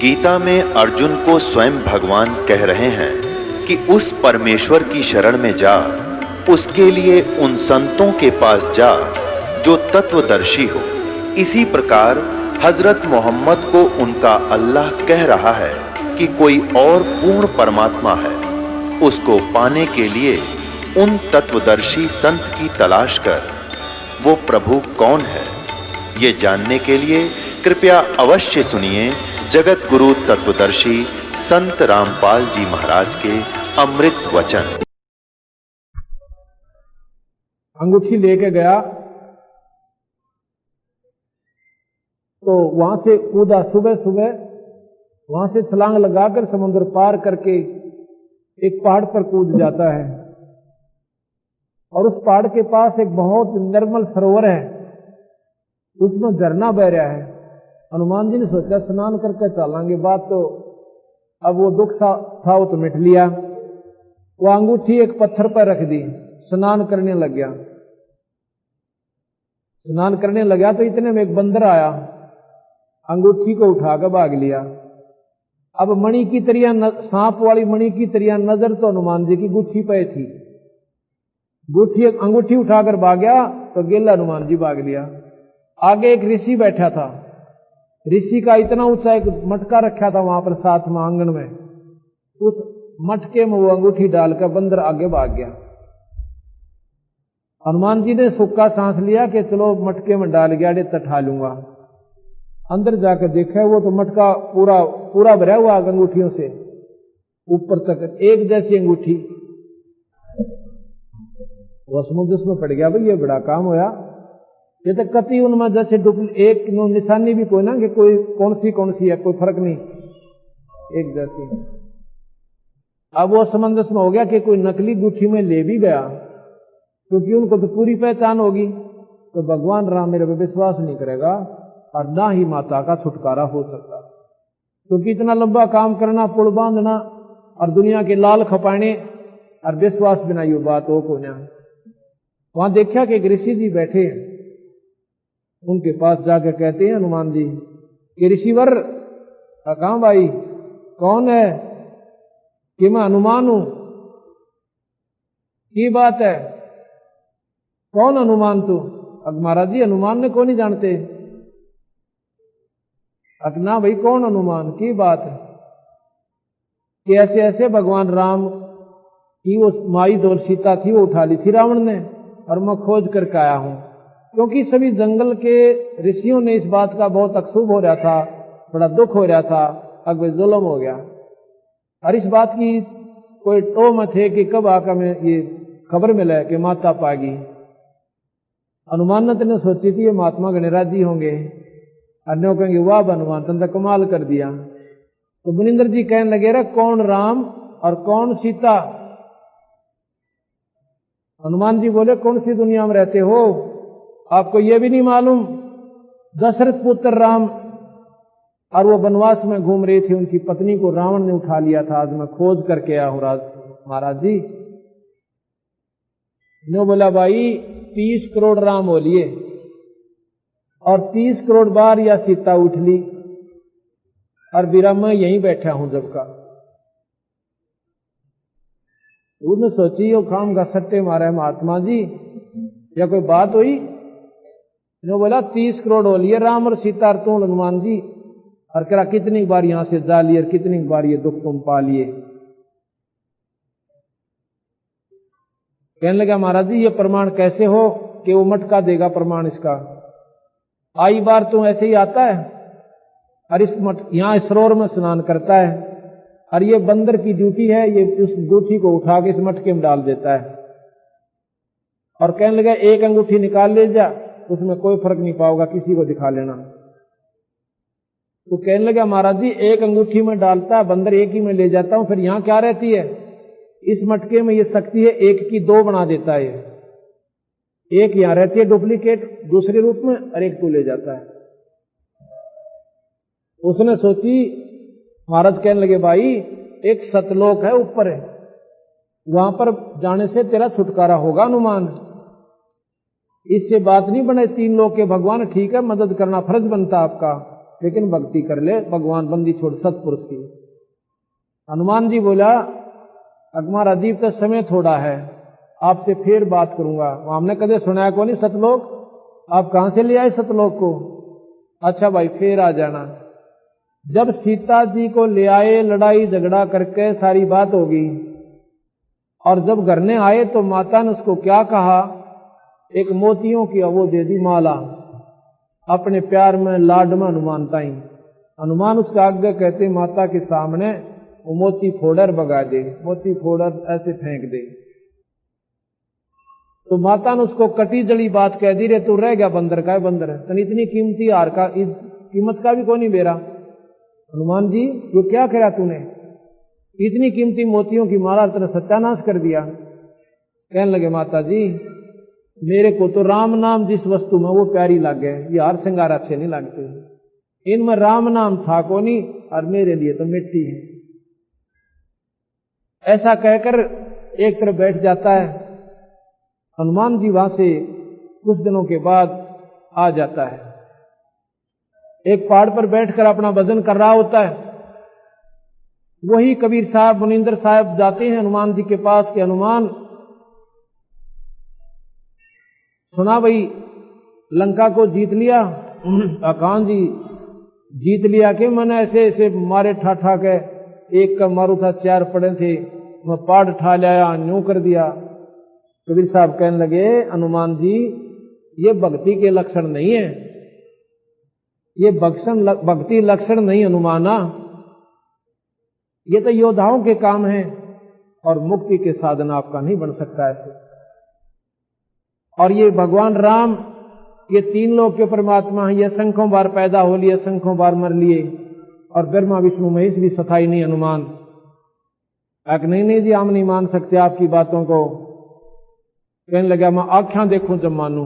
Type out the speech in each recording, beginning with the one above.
गीता में अर्जुन को स्वयं भगवान कह रहे हैं कि उस परमेश्वर की शरण में जा, उसके लिए उन संतों के पास जा जो तत्वदर्शी हो। इसी प्रकार हजरत मोहम्मद को उनका अल्लाह कह रहा है कि कोई और पूर्ण परमात्मा है, उसको पाने के लिए उन तत्वदर्शी संत की तलाश कर। वो प्रभु कौन है, ये जानने के लिए कृपया अवश्य सुनिए जगत गुरु तत्वदर्शी संत रामपाल जी महाराज के अमृत वचन। अंगूठी लेके गया तो वहां से कूदा, सुबह सुबह वहां से छलांग लगाकर समुद्र पार करके एक पहाड़ पर कूद जाता है। और उस पहाड़ के पास एक बहुत निर्मल सरोवर है, उसमें झरना बह रहा है। हनुमान जी ने सोचा स्नान करके चलेंगे, बात तो अब वो दुख था वो तो मिट लिया। वो अंगूठी एक पत्थर पर रख दी, स्नान करने लग गया। स्नान करने लगा तो इतने में एक बंदर आया, अंगूठी को उठाकर भाग लिया। अब मणि की तरह, सांप वाली मणि की तरह नजर तो हनुमान जी की गुत्थी पे थी। अंगूठी उठाकर भाग गया तो गेला हनुमान जी भाग लिया। आगे एक ऋषि बैठा था, ऋषि का इतना ऊंचा एक मटका रखा था वहां पर साथ में आंगन में, उस मटके में वो अंगूठी डालकर बंदर आगे भाग गया। हनुमान जी ने सूखा सांस लिया कि चलो मटके में डाल गया, अड़े तठा लूंगा। अंदर जाकर देखा वो तो मटका पूरा भरा हुआ अंगूठियों से ऊपर तक, एक जैसी अंगूठी। वो समुद्र में पड़ गया, भाई ये बड़ा काम होया। ये तो कति उनमें जैसे एक निशानी भी कोई ना कि कोई कौन सी है, कोई फर्क नहीं, एक जैसी। अब वो समंजस में हो गया कि कोई नकली गुठी में ले भी गया, क्योंकि उनको तो पूरी पहचान होगी, तो भगवान राम मेरे पे विश्वास नहीं करेगा और ना ही माता का छुटकारा हो सकता। क्योंकि इतना लंबा काम करना, पुल बांधना और दुनिया के लाल खपाने और विश्वास बिना ये बात हो को ना। वहां देखा कि एक ऋषि जी बैठे हैं, उनके पास जाकर कहते हैं हनुमान जी कि ऋषिवर, कहां भाई, कौन है? कि मैं हनुमान हूं। की बात है, कौन हनुमान तू? अब महाराज जी हनुमान ने कौन नहीं जानते? ना भाई कौन हनुमान? की बात है कि ऐसे ऐसे भगवान राम की वो माई दौल सीता थी, वो उठा ली थी रावण ने, और मैं खोज करके आया हूं। क्योंकि सभी जंगल के ऋषियों ने इस बात का बहुत अक्षुभ हो रहा था, बड़ा दुख हो रहा था, अब जुल्म हो गया। और इस बात की कोई टो में थे कि कब आकर में ये खबर मिले कि माता पागी। हनुमान ने सोची थी ये महात्मा गणराज जी होंगे, अन्यों कहेंगे वाह हनुमान तुमने कमाल कर दिया। तो मुनिंदर जी कहने लगे रे कौन राम और कौन सीता? हनुमान जी बोले कौन सी दुनिया में रहते हो, आपको यह भी नहीं मालूम दशरथ पुत्र राम और वो वनवास में घूम रहे थे, उनकी पत्नी को रावण ने उठा लिया था, आज मैं खोज करके आया हूं महाराज जी। ने बोला भाई 30 करोड़ राम हो लिए और 30 करोड़ बार या सीता उठ ली, और बीरा मैं यहीं बैठा हूं जब का। उसने सोची यो काम का सट्टे मारा है महात्मा जी, या कोई बात हुई? ने बोला 30 करोड़ हो लिए राम और सीता और तुम हनुमान जी, और कह रहा कितनी बार यहां से जा लिए और कितनी बार ये दुख तुम पा लिए। कहने लगा महाराज जी ये प्रमाण कैसे हो कि वो मटका देगा प्रमाण इसका? आई बार तू ऐसे ही आता है और इस यहां सरोवर में स्नान करता है, और ये बंदर की ड्यूटी है, ये उस अंगूठी को उठा के इस मटके में डाल देता है। और कहने लगा एक अंगूठी निकाल ले जा, उसमें कोई फर्क नहीं पाओगा, किसी को दिखा लेना। तो कहने लगा महाराज जी एक अंगूठी में डालता है बंदर, एक ही में ले जाता हूं, फिर यहां क्या रहती है? इस मटके में ये शक्ति है एक की दो बना देता है, एक यहां रहती है डुप्लीकेट दूसरे रूप में, और एक तू ले जाता है। उसने सोची, महाराज कहने लगे भाई एक सतलोक है ऊपर है, वहां पर जाने से तेरा छुटकारा होगा हनुमान, इससे बात नहीं बने। 3 लोग के भगवान ठीक है, मदद करना फर्ज बनता आपका, लेकिन भक्ति कर ले, भगवान बंदी छोड़ सतपुरुष की। हनुमान जी बोला अकमार अदीब तो समय थोड़ा है, आपसे फिर बात करूंगा। हमने कदे सुनाया को नहीं सतलोक, आप कहां से ले आए सतलोक को? अच्छा भाई फिर आ जाना। जब सीता जी को ले आए, लड़ाई झगड़ा करके सारी बात होगी, और जब घर ने आए तो माता ने उसको क्या कहा, एक मोतियों की वो दे दी माला, अपने प्यार में लाड में हनुमान ताई। हनुमान उसका आज्ञा कहते माता के सामने वो मोती फोड़र भगा दे, मोती फोड़र ऐसे फेंक दे। तो माता ने उसको कटी जड़ी बात कह दी, रे तू रह गया बंदर का, बंदर है तन इतनी कीमती हार का कीमत का भी कोई नहीं बेरा। हनुमान जी ये क्या करा तूने, इतनी कीमती मोतियों की माला तेरा सत्यानाश कर दिया। कहने लगे माता जी मेरे को तो राम नाम जिस वस्तु में वो प्यारी लगे, ये हार श्रृंगार अच्छे नहीं लगते, इनमें राम नाम था को नहीं, और मेरे लिए तो मिट्टी है। ऐसा कहकर एक तरफ बैठ जाता है। हनुमान जी वहां से कुछ दिनों के बाद आ जाता है, एक पहाड़ पर बैठकर अपना भजन कर रहा होता है। वही कबीर साहब मुनिंदर साहब जाते हैं हनुमान जी के पास कि हनुमान सुना भाई लंका को जीत लिया। अकान जी जीत लिया कि मैंने ऐसे ऐसे मारे ठा ठा के, एक का मारू था 4 पड़े थे, मैं पाड़ ठा लाया, न्यू कर दिया। कबीर साहब कहने लगे हनुमान जी ये भक्ति के लक्षण नहीं है, ये भक्ति लक्षण नहीं हनुमाना, ये तो योद्धाओं के काम है, और मुक्ति के साधन आपका नहीं बन सकता ऐसे। और ये भगवान राम ये 3 लोक के परमात्मा हैं, ये असंख्यों बार पैदा हो लिए, असंख्यों बार मर लिए, और ब्रह्मा विष्णु महेश भी सताई नहीं हनुमान। नहीं जी हम नहीं मान सकते आपकी बातों को। कहने लगा मैं आँखें देखूं जब मानूं।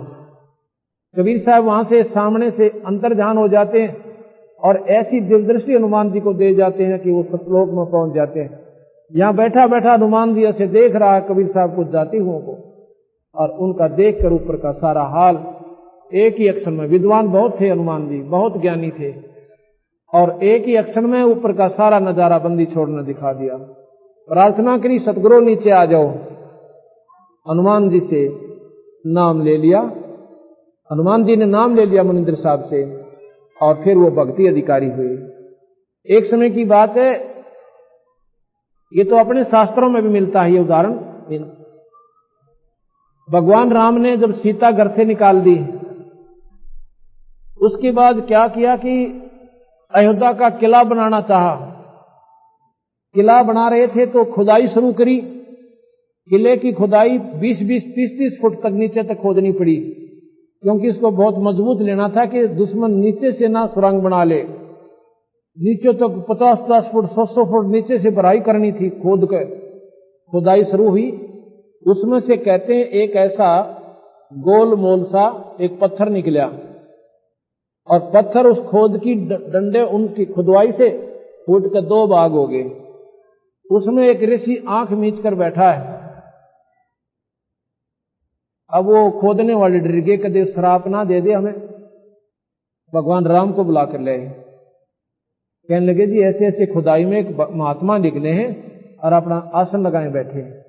कबीर साहब वहां से सामने से अंतर्ध्यान हो जाते हैं और ऐसी दिलदृष्टि हनुमान जी को दे जाते हैं कि वो सतलोक में पहुंच जाते हैं। यहां बैठा बैठा हनुमान जी ऐसे देख रहा है कबीर साहब कुछ जाती हुओं को, और उनका देखकर ऊपर का सारा हाल एक ही अक्षर में, विद्वान बहुत थे हनुमान जी, बहुत ज्ञानी थे, और एक ही अक्षर में ऊपर का सारा नजारा बंदी छोड़ने दिखा दिया। प्रार्थना करी सतगुरु नीचे आ जाओ। हनुमान जी से नाम ले लिया, हनुमान जी ने नाम ले लिया मुनिंदर साहब से, और फिर वो भक्ति अधिकारी हुए। एक समय की बात है, ये तो अपने शास्त्रों में भी मिलता है ये उदाहरण। भगवान राम ने जब सीता घर से निकाल दी, उसके बाद क्या किया कि अयोध्या का किला बनाना चाहा। किला बना रहे थे तो खुदाई शुरू करी। किले की खुदाई 20-20, 30-30 फुट तक नीचे तक खोदनी पड़ी, क्योंकि इसको बहुत मजबूत लेना था कि दुश्मन नीचे से ना सुरंग बना ले। नीचे तक 50-50 फुट 100 फुट नीचे से भराई करनी थी। खोद कर खुदाई शुरू हुई। उसमें से कहते हैं एक ऐसा गोल मोल सा एक पत्थर निकला, और पत्थर उस खोद की डंडे उनकी खुदवाई से फूट कर 2 भाग हो गए। उसमें एक ऋषि आंख मीच कर बैठा है। अब वो खोदने वाले डर गए, कदे श्राप ना दे दे हमें। भगवान राम को बुला कर ले, कहने लगे जी ऐसे ऐसे खुदाई में एक महात्मा निकले हैं और अपना आसन लगाए बैठे हैं।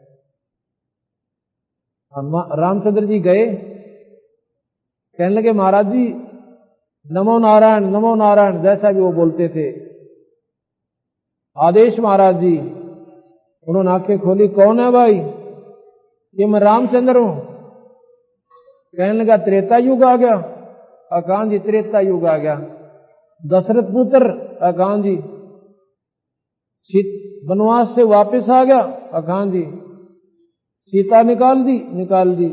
रामचंद्र जी गए, कहने लगे महाराज जी नमो नारायण नमो नारायण, जैसा भी वो बोलते थे। आदेश महाराज जी। उन्होंने आंखें खोली, कौन है भाई? ये मैं रामचंद्र हूं। कहने लगा त्रेता युग आ गया। अकान जी त्रेता युग आ गया। दशरथ पुत्र। अकान जी वनवास से वापस आ गया। अकान जी सीता निकाल दी।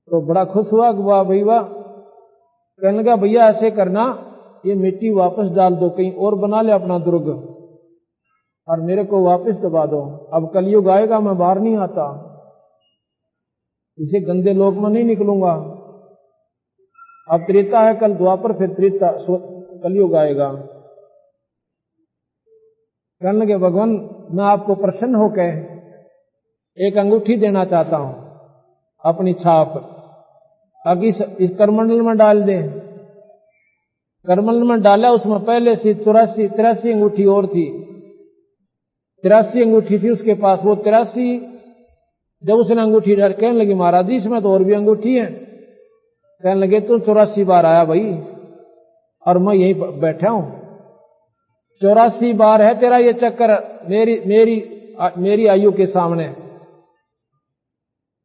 तो बड़ा खुश हुआ कि वाह भाई वाह। कहने लगा भैया ऐसे करना, ये मिट्टी वापस डाल दो, कहीं और बना ले अपना दुर्ग, और मेरे को वापस दबा दो। अब कलयुग आएगा, मैं बाहर नहीं आता, इसे गंदे लोक में नहीं निकलूंगा। अब त्रेता है, कल द्वापर, फिर त्रेता, कलयुग आएगा। कहने लगे भगवान मैं आपको प्रसन्न होकर एक अंगूठी देना चाहता हूं, अपनी छाप, ताकि इस करमंडल में डाल दे। करमल में डाला, उसमें पहले से 83 अंगूठी और थी, 83 अंगूठी थी उसके पास। वो 83 जब उसने अंगूठी डाल, कहने लगी महाराज जी इसमें तो और भी अंगूठी है। कहने लगे तू 84 बार आया भाई और मैं यहीं बैठा हूं, 84 बार है तेरा ये चक्कर मेरी आयु के सामने।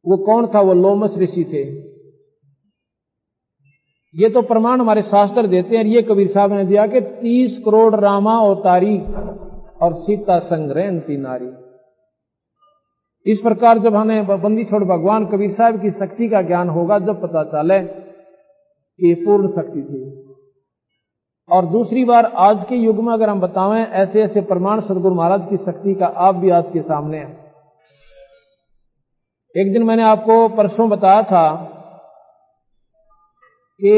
वो कौन था? वो लोमस ऋषि थे। ये तो प्रमाण हमारे शास्त्र देते हैं। ये कबीर साहब ने दिया कि 30 करोड़ रामा अवतारी और सीता संग्रह अंति नारी। इस प्रकार जब हमें बंदी छोड़ भगवान कबीर साहब की शक्ति का ज्ञान होगा, जब पता चले कि पूर्ण शक्ति थी। और दूसरी बार आज के युग में अगर हम बतावें ऐसे ऐसे प्रमाण सदगुरु महाराज की शक्ति का, आप भी आज के सामने है। एक दिन मैंने आपको परसों बताया था कि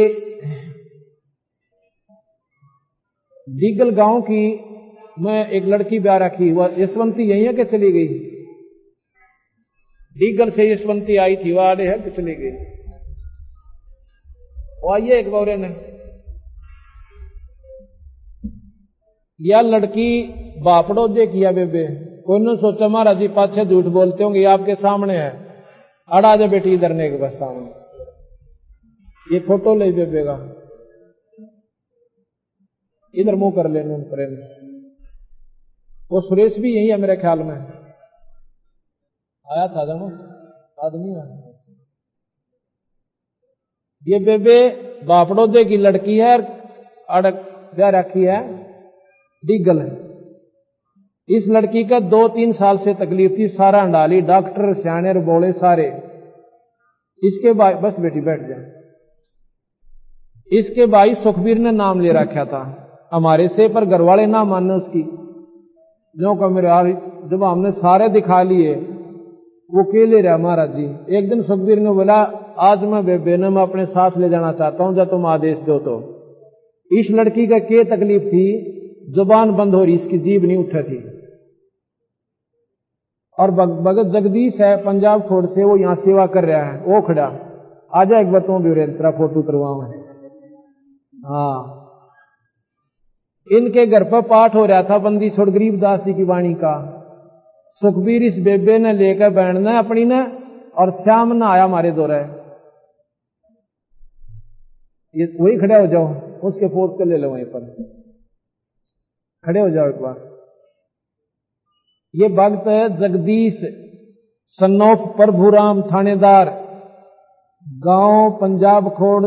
डीगल गांव की मैं एक लड़की ब्याह रखी, वह यशवंती यही है कि चली गई? डीगल से यशवंती आई थी, वह आड़े है कि चली गई? वो आइए एक बार ने। यह लड़की बापड़ो दे किया बेबे, कोई ने सोचा महाराज जी पाछे झूठ बोलते होंगे, ये आपके सामने है। अड़ा जा बेटी इधर ने बस सामने, ये फोटो ले बेबे का, इधर मुंह कर लेने प्रेम। वो सुरेश भी यही है मेरे ख्याल में, आया था जानो आदमी आया। ये बेबे बापड़ोदे की लड़की है, अड़क ब्याह रखी है डीगल है। इस लड़की का 2-3 साल से तकलीफ थी, सारा अंडाली, डॉक्टर सियाने बोले सारे। इसके भाई, बस बेटी बैठ जाए, इसके भाई सुखबीर ने नाम ले रखा था हमारे से, पर घरवाले ना माने उसकी। जो का मेरे यार जब हमने सारे दिखा लिए, वो अकेले रहा महाराज जी। एक दिन सुखबीर ने बोला आज मैं बेबे ने मैं अपने साथ ले जाना चाहता हूं, जब तुम आदेश दो तो। इस लड़की का क्या तकलीफ थी? जुबान बंद हो रही, इसकी जीभ नहीं उठा थी। और भगत जगदीश है पंजाब खोड़ से, वो यहां सेवा कर रहा है, वो खड़ा आ जा एक बार तुम भी तेरा फोटो करवाऊं। हाँ, इनके घर पर पाठ हो रहा था बंदी छोड़ गरीबदास जी की वाणी का। सुखबीर इस बेबे ने लेकर बैठना अपनी ने, और श्याम न आया हमारे दौरे। ये वही खड़े हो जाओ, उसके फोट को ले लो, वहीं पर खड़े हो जाओ एक बार। ये भक्त है जगदीश सन्नोफ प्रभुराम थानेदार, गांव पंजाब खोड़,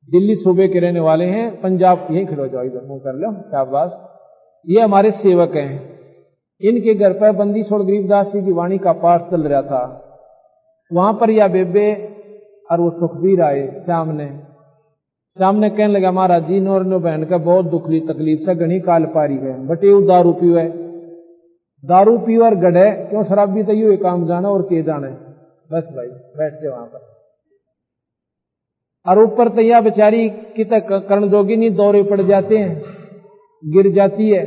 दिल्ली सूबे के रहने वाले हैं। पंजाब, यही खड़े हो जाओ, इधर मुंह कर लो, क्या बात। ये हमारे सेवक हैं। इनके घर पर बंदी छोड़ गरीबदास जी की वाणी का पाठ चल रहा था। वहां पर यह बेबे और वो सुखबीर आए सामने कहने लगा महाराज जी नोर नो बहन का बहुत दुखली तकलीफ से घनी काल पारी है, बटे वो दारू पीवे और गढ़े क्यों शराबी तो यू काम जाना और के जाने। बस भाई बैठ जाओ वहां पर। और ऊपर तैया बेचारी की तक कर्ण जोगी नहीं, दौरे पड़ जाते हैं, गिर जाती है।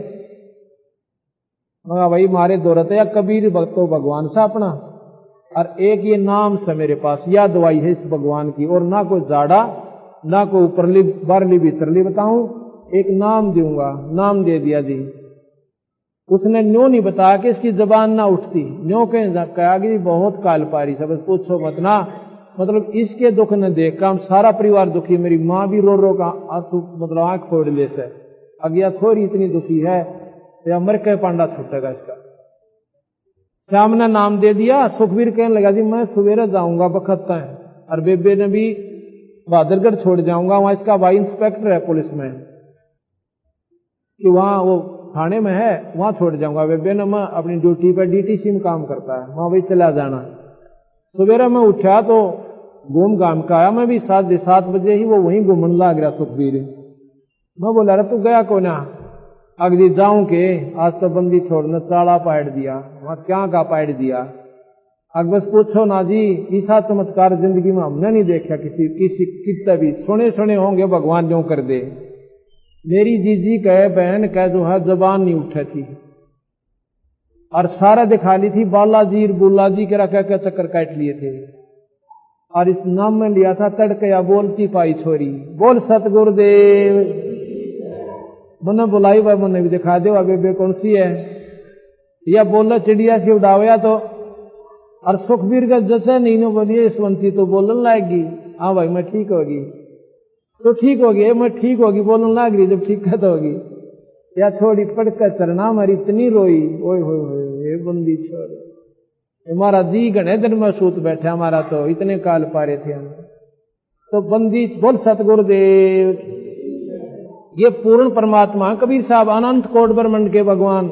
मगा भाई मारे दौरत या कबीर भक्तो भगवान सा अपना, और एक ये नाम से मेरे पास यह दवाई है इस भगवान की, और ना कोई जाड़ा ना कोई ऊपरली बारली भीतरली बताऊं, एक नाम दूंगा। नाम दे दिया जी। उसने न्यों नहीं बताया कि इसकी जबान ना उठती, न्यों कहा कि बहुत काल पारी सब पूछो मत ना। मतलब इसके दुख न देख का हम सारा परिवार दुखी, मेरी माँ भी रो रो का आंसू मतलब आंख फोड़ ले से अगिया थोड़ी इतनी दुखी है, तो मर के पांडा छूटेगा इसका। श्याम ने नाम दे दिया। सुखबीर कहने लगा जी मैं सवेरे जाऊंगा बखत है, और बेबे ने भी बहादुरगढ़ छोड़ जाऊंगा, वहां इसका भाई इंस्पेक्टर है पुलिस में कि वहां वो थाने में है, वहां छोड़ जाऊंगा। बेबे ने मैं अपनी ड्यूटी पर डीटीसी में काम करता है, वहां भाई चला जाना। सवेरा मैं उठा तो घूम घाम का आया, मैं भी 7 बजे ही वो वहीं घूमने लग रहा सुखबीर। मैं बोला रहा तू गया को ना? अगली जाऊं के आज तो बंदी छोड़ने चाड़ा पाड़ दिया, वहां क्या का पाड़ दिया। अब बस पूछो ना जी, ऐसा चमत्कार जिंदगी में हमने नहीं देखा किसी कितना भी। सुने होंगे भगवान जो कर दे। मेरी जीजी कहे बहन कह जो है जबान नहीं उठे थी, और सारा दिखा ली थी, बालाजी बुल्लाजी के रखा के चक्कर काट लिए थे। और इस नाम में लिया था तड़कया बोलती पाई छोरी। बोल सतगुरुदेव। मैंने बुलाई भाई, मैंने भी दिखा दो अबे कौन सी है। या बोला चिड़िया सी उड़ावया तो, और सुखबीर का जैसे नहीं नो बोलिए यशवंती तो बोलने लाएगी। हाँ भाई मैं ठीक होगी, तो ठीक होगी, मैं ठीक होगी बोलने लाग रही, जब ठीक तो होगी। या छोड़ी पड़कर चरना मारी इतनी रोई, ओए होए बंदी छोड़, हमारा दी गणे दिन में सूत बैठे, हमारा तो इतने काल पारे थे हम। तो बंदी बोल सतगुरुदेव। ये पूर्ण परमात्मा कबीर साहब अनंत कोट ब्रह्मांड के भगवान।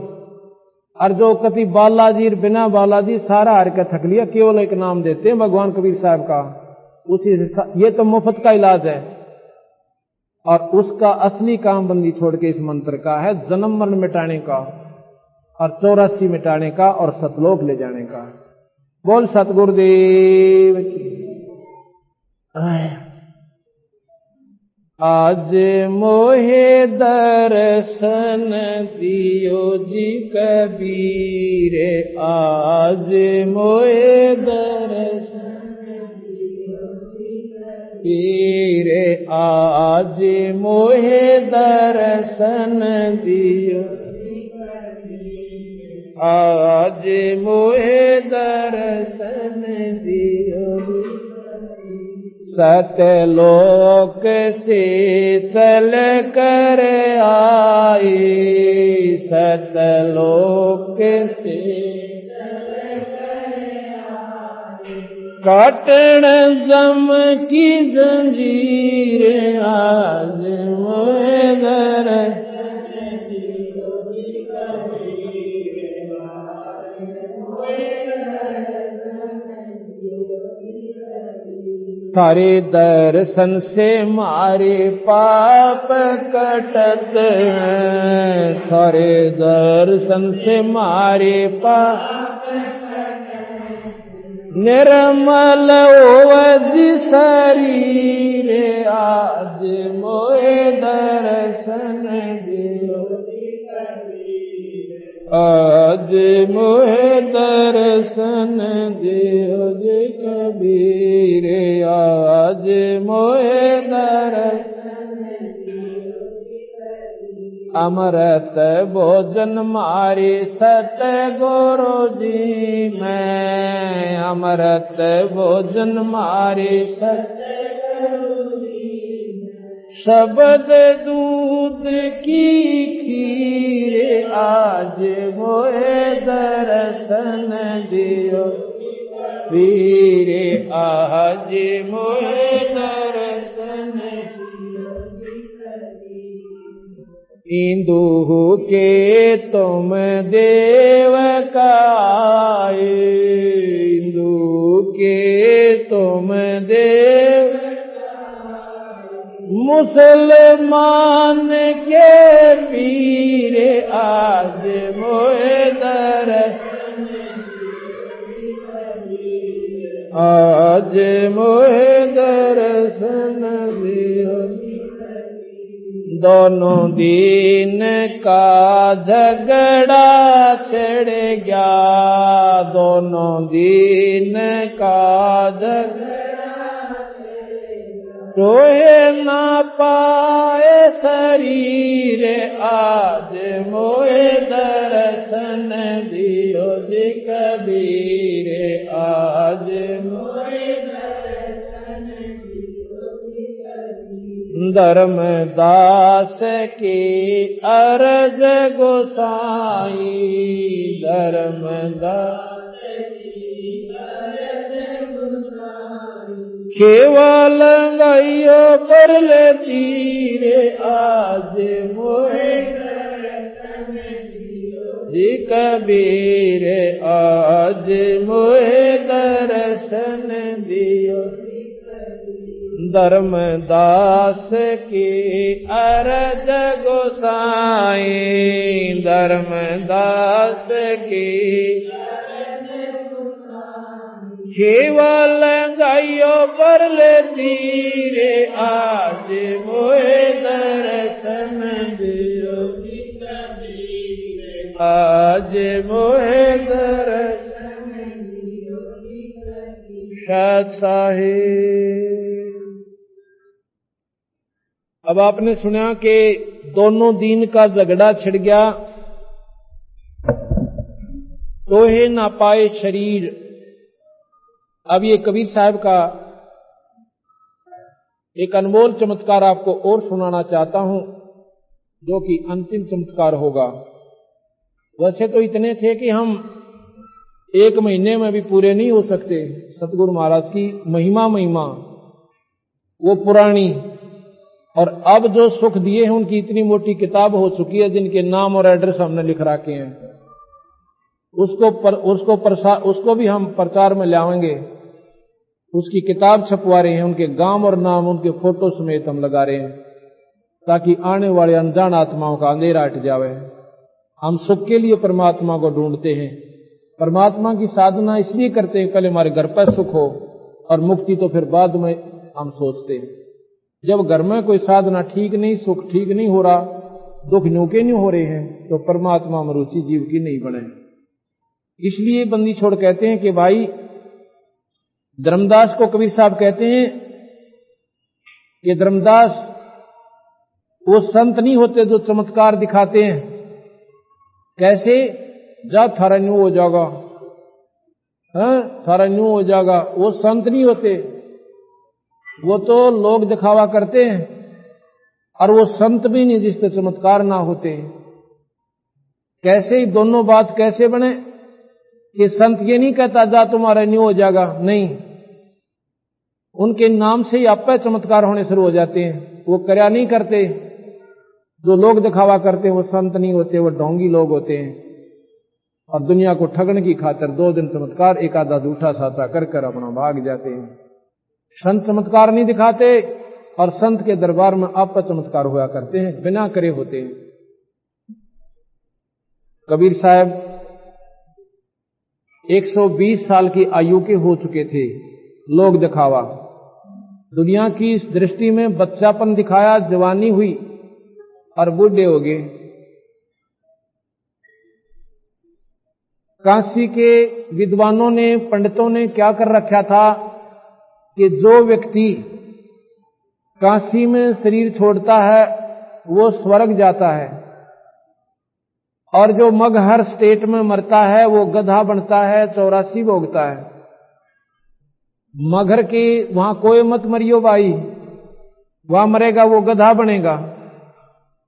और जो कति बालाजी बिना बालाजी सारा हर के थक लिया, केवल एक नाम देते हैं भगवान कबीर साहब का, उसी से ये तो मुफ्त का इलाज है। और उसका असली काम बंदी छोड़ के इस मंत्र का है, जन्म मरण मिटाने का और 84 मिटाने का और सतलोक ले जाने का। बोल सतगुरुदेव की। आज मोहे दर्शन दियो जी कबीर, आज मोहे दर्शन पीर, आज मोहे दर्शन दियो, आज मोहे दर्शन दियो। सतलोक से चल कर आई, सतलोक से काटण जम की जंजीर, आज मोहे दर्शन थारे दर्शन से मारे पाप कटत हैं, थारे दर्शन से मारे पाप निर्मल ओवज शरीर, आज मोहे दर्शन दियो, आज मोहे दर्शन दियो जी कबीर, आज मोहे दर्शन दियो। अमृत भोजन मारे सतगुरु जी मैं, अमृत भोजन मारे सतगुरु जी, शब्द दूध की खीर, आज मोहे दर्शन दियो वीर, आज मोहे दर्शन दियो। इंदु के तुम देव का आए, इंदु के तुम देव, मुसलमान के पीर, आज मोहे दर्शन, आज मोहे दर्शन दियो। दोनों दिन का झगड़ा छिड़ गया, दोनों दिन का झगड़ा रोहे ना पाए शरीर, आज मोहे दर्शन दियो जी कबीर, आज मोहे दर्शन दियो जी कबीर। धर्मदास की अर्ज गोसाई, धर्मदास केवल गयो पर ले तीरे, आज मोहे दर्शन दियो जी कबीर, आज मोहे दर्शन दियो। धर्मदास की अर्ज गोसाई, धर्मदास की केवल गयो पर ले तीरे, आज मोहे दर्शन दियो जी कबीर, आज मोहे दर्शन दियो जी कबीर। बादशाहे। अब आपने सुना कि दोनों दीन का झगड़ा छिड़ गया, तोहे ना पाए शरीर। अब ये कबीर साहब का एक अनमोल चमत्कार आपको और सुनाना चाहता हूं, जो कि अंतिम चमत्कार होगा। वैसे तो इतने थे कि हम एक महीने में भी पूरे नहीं हो सकते। सतगुरु महाराज की महिमा वो पुरानी, और अब जो सुख दिए हैं उनकी इतनी मोटी किताब हो चुकी है, जिनके नाम और एड्रेस हमने लिख रखे हैं। उसको भी हम प्रचार में लाएंगे। उसकी किताब छपवा रहे हैं, उनके गांव और नाम उनके फोटो समेत हम लगा रहे हैं, ताकि आने वाले अनजान आत्माओं का अंधेरा हट जावे। हम सुख के लिए परमात्मा को ढूंढते हैं, परमात्मा की साधना इसलिए करते हैं, पहले हमारे घर पर सुख हो, और मुक्ति तो फिर बाद में हम सोचते हैं। जब घर में कोई साधना ठीक नहीं, सुख ठीक नहीं हो रहा, दुख न्यूके नहीं हो रहे हैं, तो परमात्मा में रुचि जीव की नहीं बने। इसलिए बंदी छोड़ कहते हैं कि भाई, धर्मदास को कबीर साहब कहते हैं कि धर्मदास वो संत नहीं होते जो चमत्कार दिखाते हैं। कैसे? जा थारा न्यू हो जाएगा, थारा न्यू हो जाएगा। वो संत नहीं होते, वो तो लोग दिखावा करते हैं, और वो संत भी नहीं जिससे चमत्कार ना होते। कैसे? दोनों बात कैसे बने कि संत ये नहीं कहता जा तुम्हारा न्यू हो जाएगा, नहीं, उनके नाम से ही आप पे चमत्कार होने शुरू हो जाते हैं। वो कर्या नहीं करते, जो लोग दिखावा करते हैं वो संत नहीं होते, वो ढोंगी लोग होते हैं, और दुनिया को ठगने की खातिर 2 दिन चमत्कार एक आधा झूठा साचा कर अपना भाग जाते हैं। संत चमत्कार नहीं दिखाते, और संत के दरबार में आप पर चमत्कार हुआ करते हैं, बिना करे होते हैं। कबीर साहब 120 साल की आयु के हो चुके थे। लोग दिखावा, दुनिया की इस दृष्टि में बच्चापन दिखाया, जवानी हुई और बूढ़े हो गए। काशी के विद्वानों ने, पंडितों ने क्या कर रखा था कि जो व्यक्ति काशी में शरीर छोड़ता है वो स्वर्ग जाता है, और जो मगहर स्टेट में मरता है वो गधा बनता है, 84 भोगता है। मगहर की वहां कोई मत मरियो भाई, वहां मरेगा वो गधा बनेगा।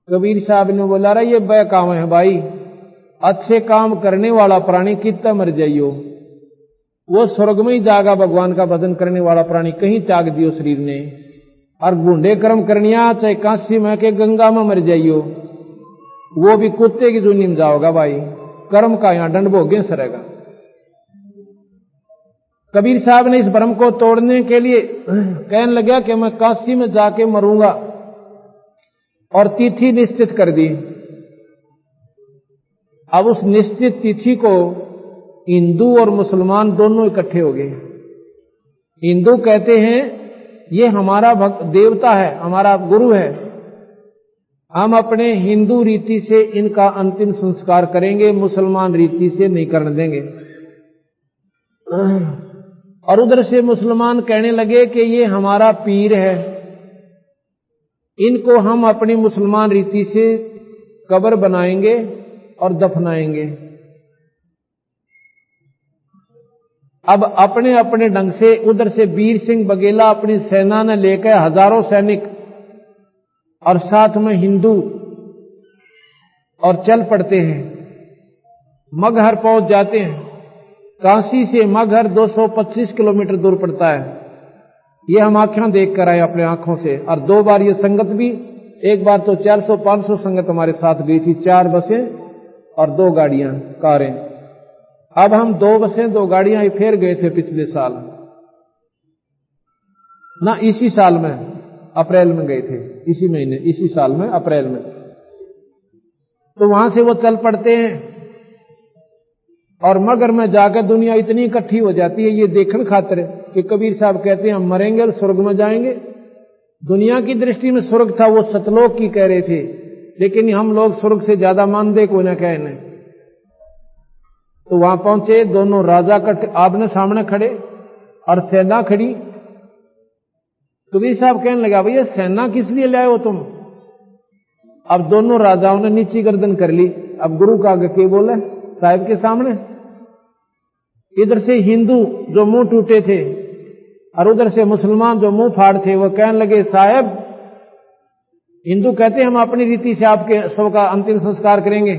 कबीर साहब ने बोला रहा ये बे काम है भाई, अच्छे काम करने वाला प्राणी कितना मर जाइयो, वो स्वर्ग में ही जाएगा। भगवान का भजन करने वाला प्राणी कहीं त्याग दियो शरीर ने, और बूढ़े कर्म करनिया चाहे काशी में के गंगा में मर जाइयो, वो भी कुत्ते की जूनी में जाओगा भाई, कर्म का यहां दंड भोगे सरेगा। कबीर साहब ने इस भ्रम को तोड़ने के लिए कहने लगा कि मैं काशी में जाके मरूंगा, और तिथि निश्चित कर दी। अब उस निश्चित तिथि को हिंदू और मुसलमान दोनों इकट्ठे हो गए। हिंदू कहते हैं ये हमारा देवता है, हमारा गुरु है, हम अपने हिंदू रीति से इनका अंतिम संस्कार करेंगे, मुसलमान रीति से नहीं करने देंगे। और उधर से मुसलमान कहने लगे कि ये हमारा पीर है, इनको हम अपनी मुसलमान रीति से कब्र बनाएंगे और दफनाएंगे। अब अपने अपने ढंग से उधर से वीर सिंह बघेला अपनी सेना ने लेकर हजारों सैनिक और साथ में हिंदू और चल पड़ते हैं, मगहर पहुंच जाते हैं। काशी से मगहर 225 किलोमीटर दूर पड़ता है। ये हम आंखें देख कर आए अपने आंखों से, और 2 बार ये संगत भी, एक बार तो 400-500 संगत हमारे साथ गई थी, 4 बसें और 2 गाड़ियां, कारें। अब हम 2 बसें 2 गाड़ियां फिर गए थे पिछले साल, ना इसी साल में अप्रैल में गए थे, इसी महीने, इसी साल में अप्रैल में। तो वहां से वो चल पड़ते हैं, और मगर में जाकर दुनिया इतनी इकट्ठी हो जाती है ये देखने खातिर कि कबीर साहब कहते हैं हम मरेंगे और स्वर्ग में जाएंगे। दुनिया की दृष्टि में स्वर्ग था, वो सतलोक की कह रहे थे, लेकिन हम लोग स्वर्ग से ज्यादा मानते को ना कहने। तो वहां पहुंचे, दोनों राजा आमने सामने खड़े, और सेना खड़ी। कबीर साहब कहने लगा, भैया सेना किस लिए लाए हो तुम? अब दोनों राजाओं ने नीची गर्दन कर ली। अब गुरु का आगे के बोले साहब के सामने। इधर से हिंदू जो मुंह टूटे थे और उधर से मुसलमान जो मुंह फाड़ थे, वो कहने लगे, साहब हिंदू कहते हैं हम अपनी रीति से आपके शव का अंतिम संस्कार करेंगे,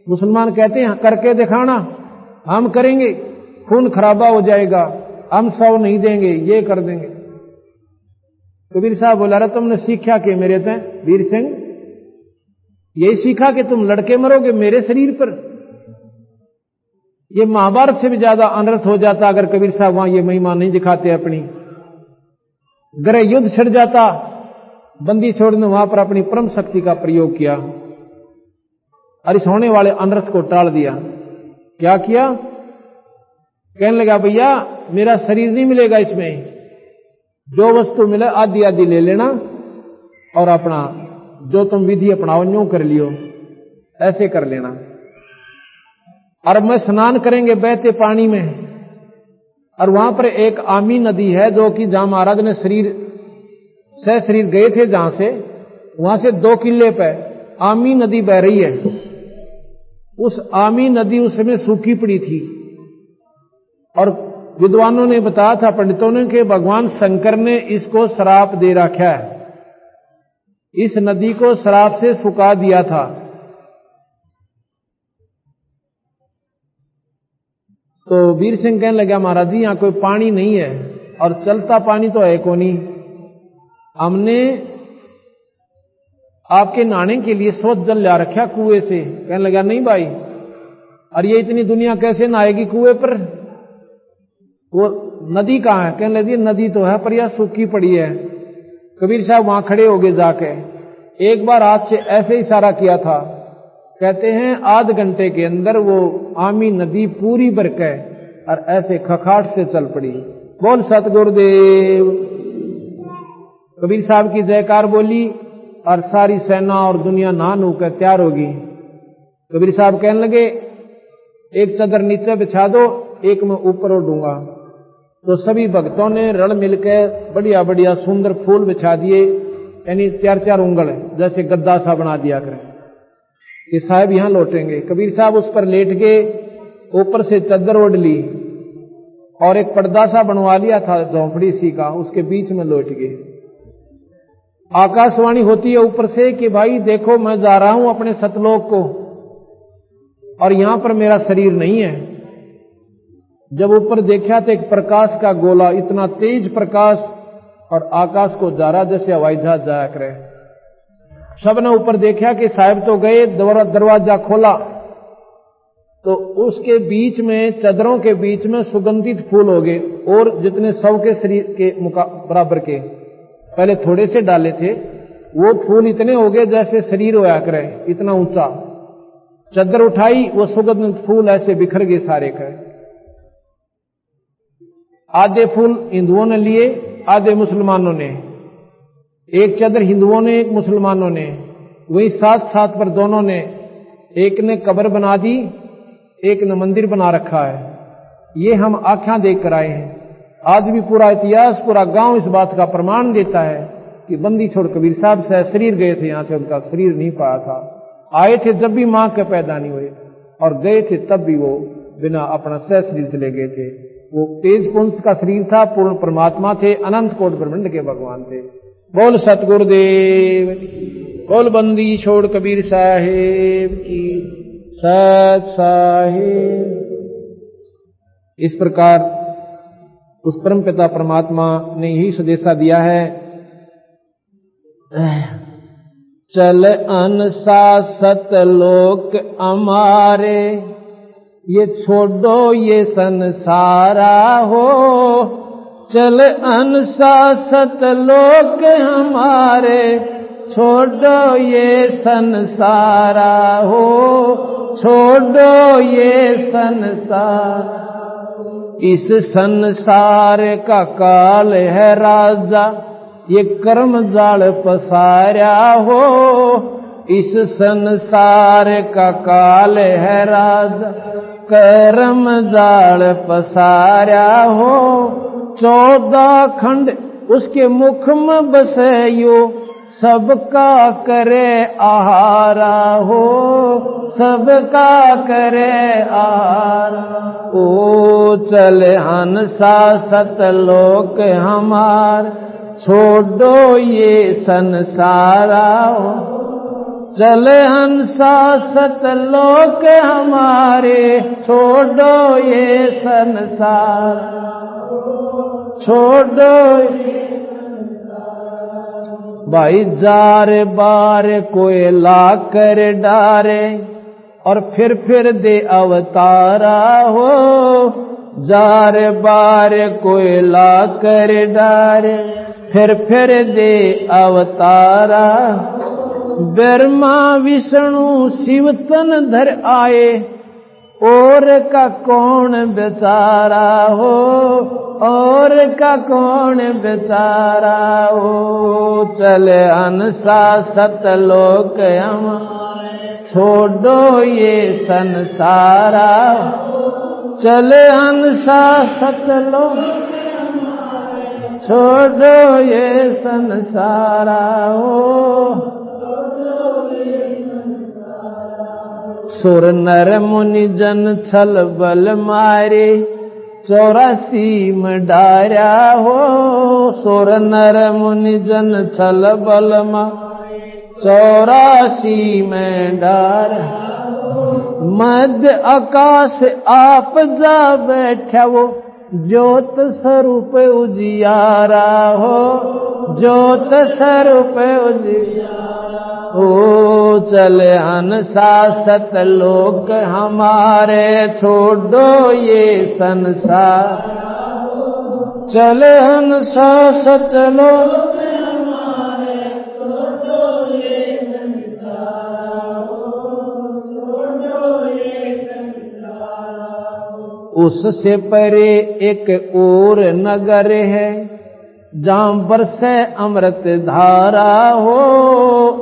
मुसलमान कहते हैं करके दिखाना, हम करेंगे, खून खराबा हो जाएगा, हम शव नहीं देंगे, ये कर देंगे। कबीर साहब बोला, रहा तुमने सीखा कि मेरे ते वीर सिंह, यही सीखा कि तुम लड़के मरोगे मेरे शरीर पर? ये महाभारत से भी ज्यादा अनर्थ हो जाता अगर कबीर साहब वहां ये महिमा नहीं दिखाते अपनी। ग्रह युद्ध छिड़ जाता, बंदी छोड़ने वहां पर अपनी परम शक्ति का प्रयोग किया और इस होने वाले अनर्थ को टाल दिया। क्या किया? कहने लगा, भैया मेरा शरीर नहीं मिलेगा, इसमें जो वस्तु मिले आधी आधी ले लेना और अपना जो तुम विधि अपनाओ न्यू कर लियो, ऐसे कर लेना। और मैं स्नान करेंगे बहते पानी में, और वहां पर एक आमी नदी है जो कि जहां महाराज ने शरीर गए थे, जहां से वहां से 2 किले पे आमी नदी बह रही है। उस आमी नदी उस समय सूखी पड़ी थी और विद्वानों ने बताया था, पंडितों ने, कि भगवान शंकर ने इसको श्राप दे रखा है, इस नदी को श्राप से सुखा दिया था। तो वीर सिंह कहने लगा, महाराज जी यहां कोई पानी नहीं है और चलता पानी तो है को नहीं, हमने आपके नहाने के लिए स्वच्छ जल ला रखा कुएं से। कहने लगा, नहीं भाई, और ये इतनी दुनिया कैसे नहाएगी कुएं पर? वो नदी कहां है? कहने लगी, नदी तो है पर यह सूखी पड़ी है। कबीर साहब वहां खड़े हो गए जाके, एक बार हाथ से ऐसे इशारा किया था, कहते हैं आध घंटे के अंदर वो आमी नदी पूरी बरके और ऐसे खखाट से चल पड़ी। बोल सतगुरुदेव। कबीर साहब की जयकार बोली और सारी सेना और दुनिया नहा नू कर तैयार होगी। कबीर साहब कहने लगे, एक चादर नीचे बिछा दो, एक मैं ऊपर ओढ़ूंगा। तो सभी भक्तों ने रल मिलकर बढ़िया बढ़िया सुंदर फूल बिछा दिए, यानी 4-4 उंगल जैसे गद्दा सा बना दिया करें कि साहब यहां लौटेंगे। कबीर साहब उस पर लेट गए, ऊपर से चादर ओढ़ ली और एक पर्दा सा बनवा लिया था झोंपड़ी सी का, उसके बीच में लौट गए। आकाशवाणी होती है ऊपर से कि भाई देखो मैं जा रहा हूं अपने सतलोक को और यहां पर मेरा शरीर नहीं है। जब ऊपर देखा तो एक प्रकाश का गोला, इतना तेज प्रकाश, और आकाश को जा रहा जैसे हवाई जहाज जाया करे। सबने ऊपर देखा कि साहब तो गए, दरवाजा खोला तो उसके बीच में, चादरों के बीच में सुगंधित फूल हो गए, और जितने सब के शरीर के बराबर के पहले थोड़े से डाले थे, वो फूल इतने हो गए जैसे शरीर होया करे, इतना ऊंचा। चादर उठाई, वो सुगंधित फूल ऐसे बिखर गए सारे के। आधे फूल हिंदुओं ने लिए, आधे मुसलमानों ने। एक चादर हिंदुओं ने, एक मुसलमानों ने। वही साथ साथ पर दोनों ने, एक ने कब्र बना दी, एक ने मंदिर बना रखा है। ये हम आंखें देख कर आए हैं। आज भी पूरा इतिहास, पूरा गांव इस बात का प्रमाण देता है कि बंदी छोड़ कबीर साहब से शरीर गए थे, यहां से उनका शरीर नहीं पाया था। आए थे जब भी मां के पैदा नहीं हुए, और गए थे तब भी वो बिना अपना सह शरीर चले गए थे। वो तेज पुंस का शरीर था, पूर्ण परमात्मा थे, अनंत कोट ब्रह्मांड के भगवान थे। बोल सतगुरुदेव, बोल बंदी छोड़ कबीर साहेब की, सत साहेब। इस प्रकार उस परम पिता परमात्मा ने यही संदेशा दिया है, चल अनुशासित लोक हमारे, ये छोड़ो ये संसारा हो। चल अनुशासित लोक हमारे, छोड़ो ये संसारा हो, छोड़ो ये संसार। इस संसार का काल है राजा, ये कर्म जाल पसारा हो। इस संसार का काल है राजा, कर्म जाल पसारा हो। 14 खंड उसके मुख में बसयो, सबका करे आहारा हो, सबका करे आहारा। ओ चले हंसा सतलोक हमार, छोड़ो ये संसारा हो। चले हंसा सतलोक हमारे, छोड़ो ये संसार, छोड़ो भाई। जार बार कोई ला कर डारे, और फिर दे अवतारा हो। जार बार कोई ला कर डारे, फिर दे अवतारा। ब्रह्मा विष्णु शिव तन धर आए, और का कौन बेचारा हो, और का कौन बेचारा हो। चले हंसा सतलोक हमारे, छोड़ो ये संसारा। चले हंसा सतलोक, छोड़ो ये संसारा हो। सुर नर मुनि जन छल बल मारे, 84 में डारा हो। सुर नर मुनि जन छल बल मारे, 84 में डारा। मध्य आकाश आप जा बैठा वो, ज्योत स्वरूप उजियारा हो, ज्योत स्वरूप उजियारा। ओ चले हंसा सतलोक हमारे, छोड़ो ये संसार। चले हंसा सतलोक हमारे, छोड़ो ये संसार, छोड़ो ये संसार। उससे परे एक और नगर है, जहां बरसे अमृत धारा हो।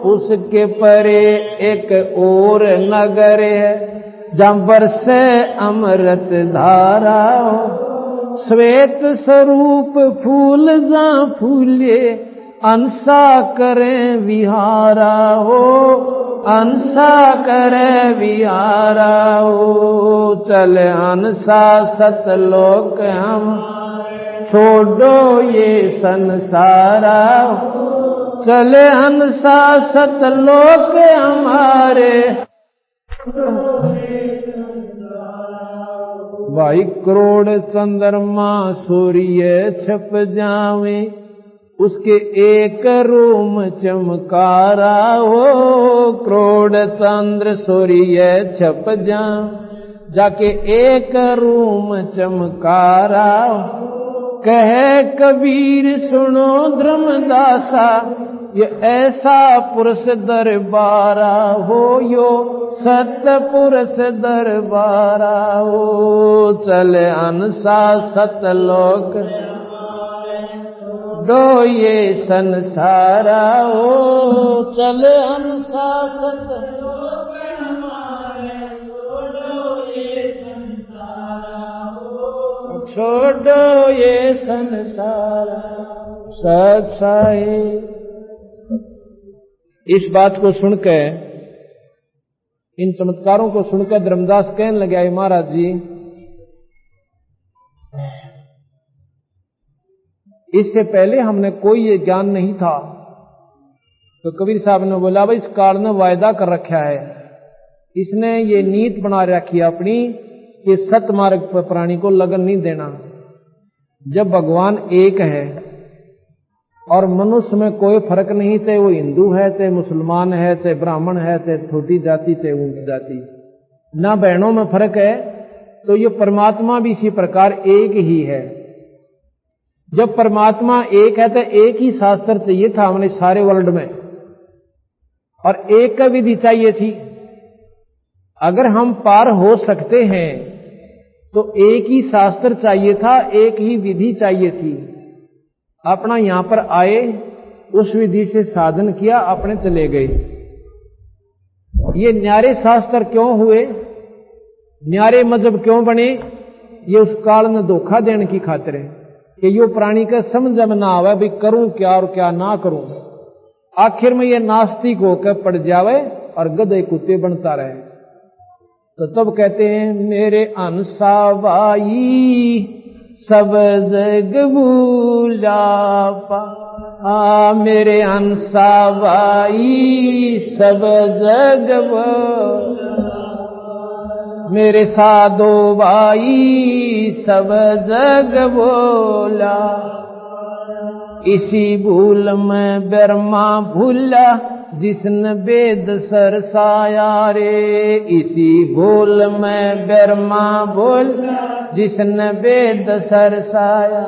उसके परे एक और नगर है, जहां बरसे अमृत धारा हो। श्वेत स्वरूप फूल जहां फूले, अंसा करें विहारा हो, अंसा करे विहारा हो। चले हंसा सतलोक हम, छोड़ो ये संसारा। चले हंसा सतलोक हमारे, भाई करोड़ चंद्रमा सूर्य छप जावे, उसके एक रूम चमकारा हो। करोड़ चंद्र सूर्य छप जाके एक रूम चमकारा। कहे कबीर सुनो धर्मदासा, ये ऐसा पुरुष दरबारा हो, यो सत्य पुरुष दरबारा हो। चले हंसा सतलोक, दो ये संसारा हो। चले हंसा सतलोक हमारे, छोड़ो ये संसारा हो, छोड़ो ये संसारा। सत्साई इस बात को सुनकर, इन चमत्कारों को सुनकर धर्मदास कहने लगे, महाराज जी इससे पहले हमने कोई ये ज्ञान नहीं था। तो कबीर साहब ने बोला, भाई इस काल ने वायदा कर रखा है, इसने ये नीत बना रखी है अपनी कि सत मार्ग पर प्राणी को लगन नहीं देना। जब भगवान एक है और मनुष्य में कोई फर्क नहीं, चाहे वो हिंदू है, चाहे मुसलमान है, चाहे ब्राह्मण है, चाहे छोटी जाति, चाहे ऊंची जाति, ना बहनों में फर्क है, तो ये परमात्मा भी इसी प्रकार एक ही है। जब परमात्मा एक है तो एक ही शास्त्र चाहिए था हमने सारे वर्ल्ड में, और एक का विधि चाहिए थी। अगर हम पार हो सकते हैं तो एक ही शास्त्र चाहिए था, एक ही विधि चाहिए थी। अपना यहां पर आए, उस विधि से साधन किया, अपने चले गए। ये न्यारे शास्त्र क्यों हुए, न्यारे मजहब क्यों बने, ये उस काल में धोखा देने की खातिर है। कि यो प्राणी का समझ में ना आवे भी करूं क्या और क्या ना करूं। आखिर में ये नास्तिक होकर पड़ जावे और गधे कुत्ते बनता रहे। तो तब कहते हैं मेरे अंसा भाई सब जग भूला मेरे अंसा भाई सब जग मेरे साधो भाई सब जग बोला इसी भूल में ब्रह्मा भूला जिसने वेद सरसाया रे। इसी भूल में ब्रह्मा भूला जिसने वेद सरसाया।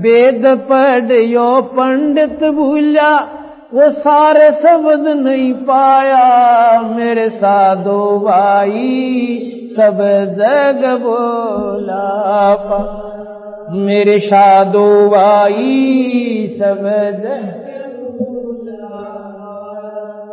वेद पढ़ियो पंडित भूला वो सारे शब्द नहीं पाया मेरे साधो भाई सब जग बोला मेरे साधो भाई सब जग।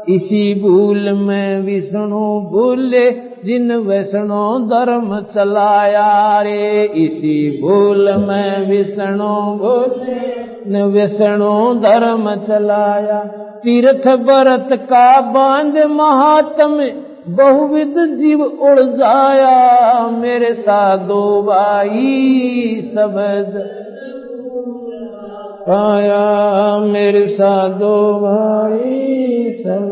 इसी भूल में विष्णु भूले जिन वैष्णो धर्म चलाया रे। इसी भूल में विष्णु भूले न वैष्णो धर्म चलाया। तीर्थ व्रत का बांध महात्म बहुविध जीव उड़ जाया मेरे साधो भाई सब पाया मेरे साधो भाई सब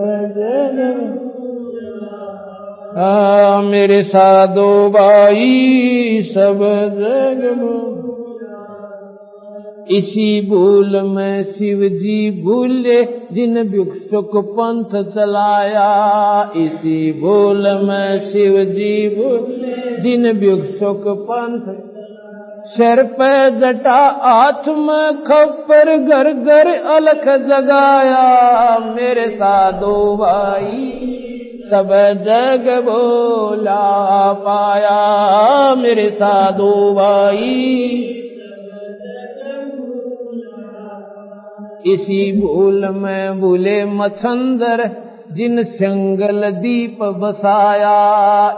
मेरे साधो भाई सब जग। इसी भूल में शिव जी भूले जिन भिक्षुक पंथ चलाया। इसी भूल में शिव जी भूले जिन भिक्षुक पंथ सिर पे जटा हाथ में खप्पर घर घर अलख जगाया मेरे साधो भाई सब जग बोला पाया मेरे साधो भाई। इसी भूल में भूले मच्छंदर जिन संगल दीप बसाया।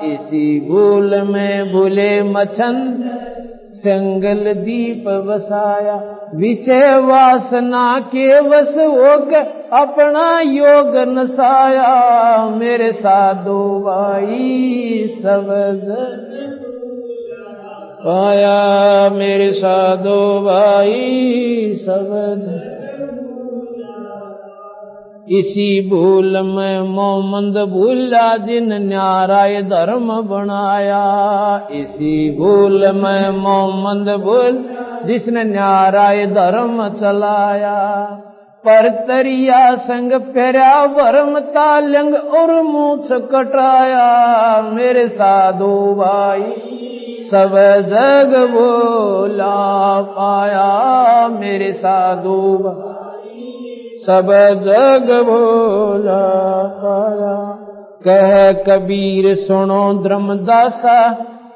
इसी भूल में भूले मच्छंदर संगल दीप बसाया। विषय वासना के वश होकर अपना योग नसाया मेरे साधो भाई सब पाया मेरे साधो भाई सब। इसी भूल में मोहम्मद भूला जिन न्याराय धर्म बनाया। इसी भूल में मोहम्मद भूल जिसने न्याराय धर्म चलाया। पर तरिया संग फेरा वर्म तालंग और मूछ कटाया मेरे साधो भाई सब जग बोला पाया मेरे साधो भाई सब जग बोला पाया। कह कबीर सुनो धर्मदासा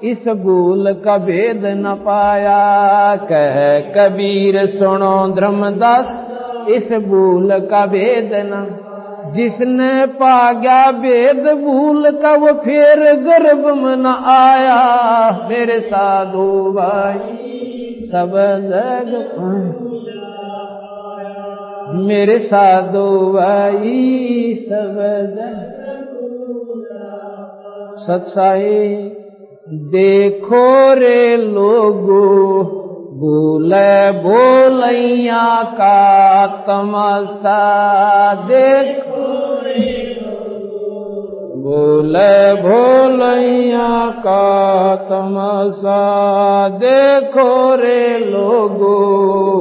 इस भूल का भेद न पाया। कह कबीर सुनो धर्मदास इस भूल का भेद न। जिसने पा गया भेद भूल का वो फिर गर्भ में न आया मेरे साधु भाई सब जग मेरे साधु भाई सब सच्चाई। देखो रे लोगो भूले भोलैया का तमाशा। देखो रे भूले भोलैया का तमाशा। देखो रे लोगो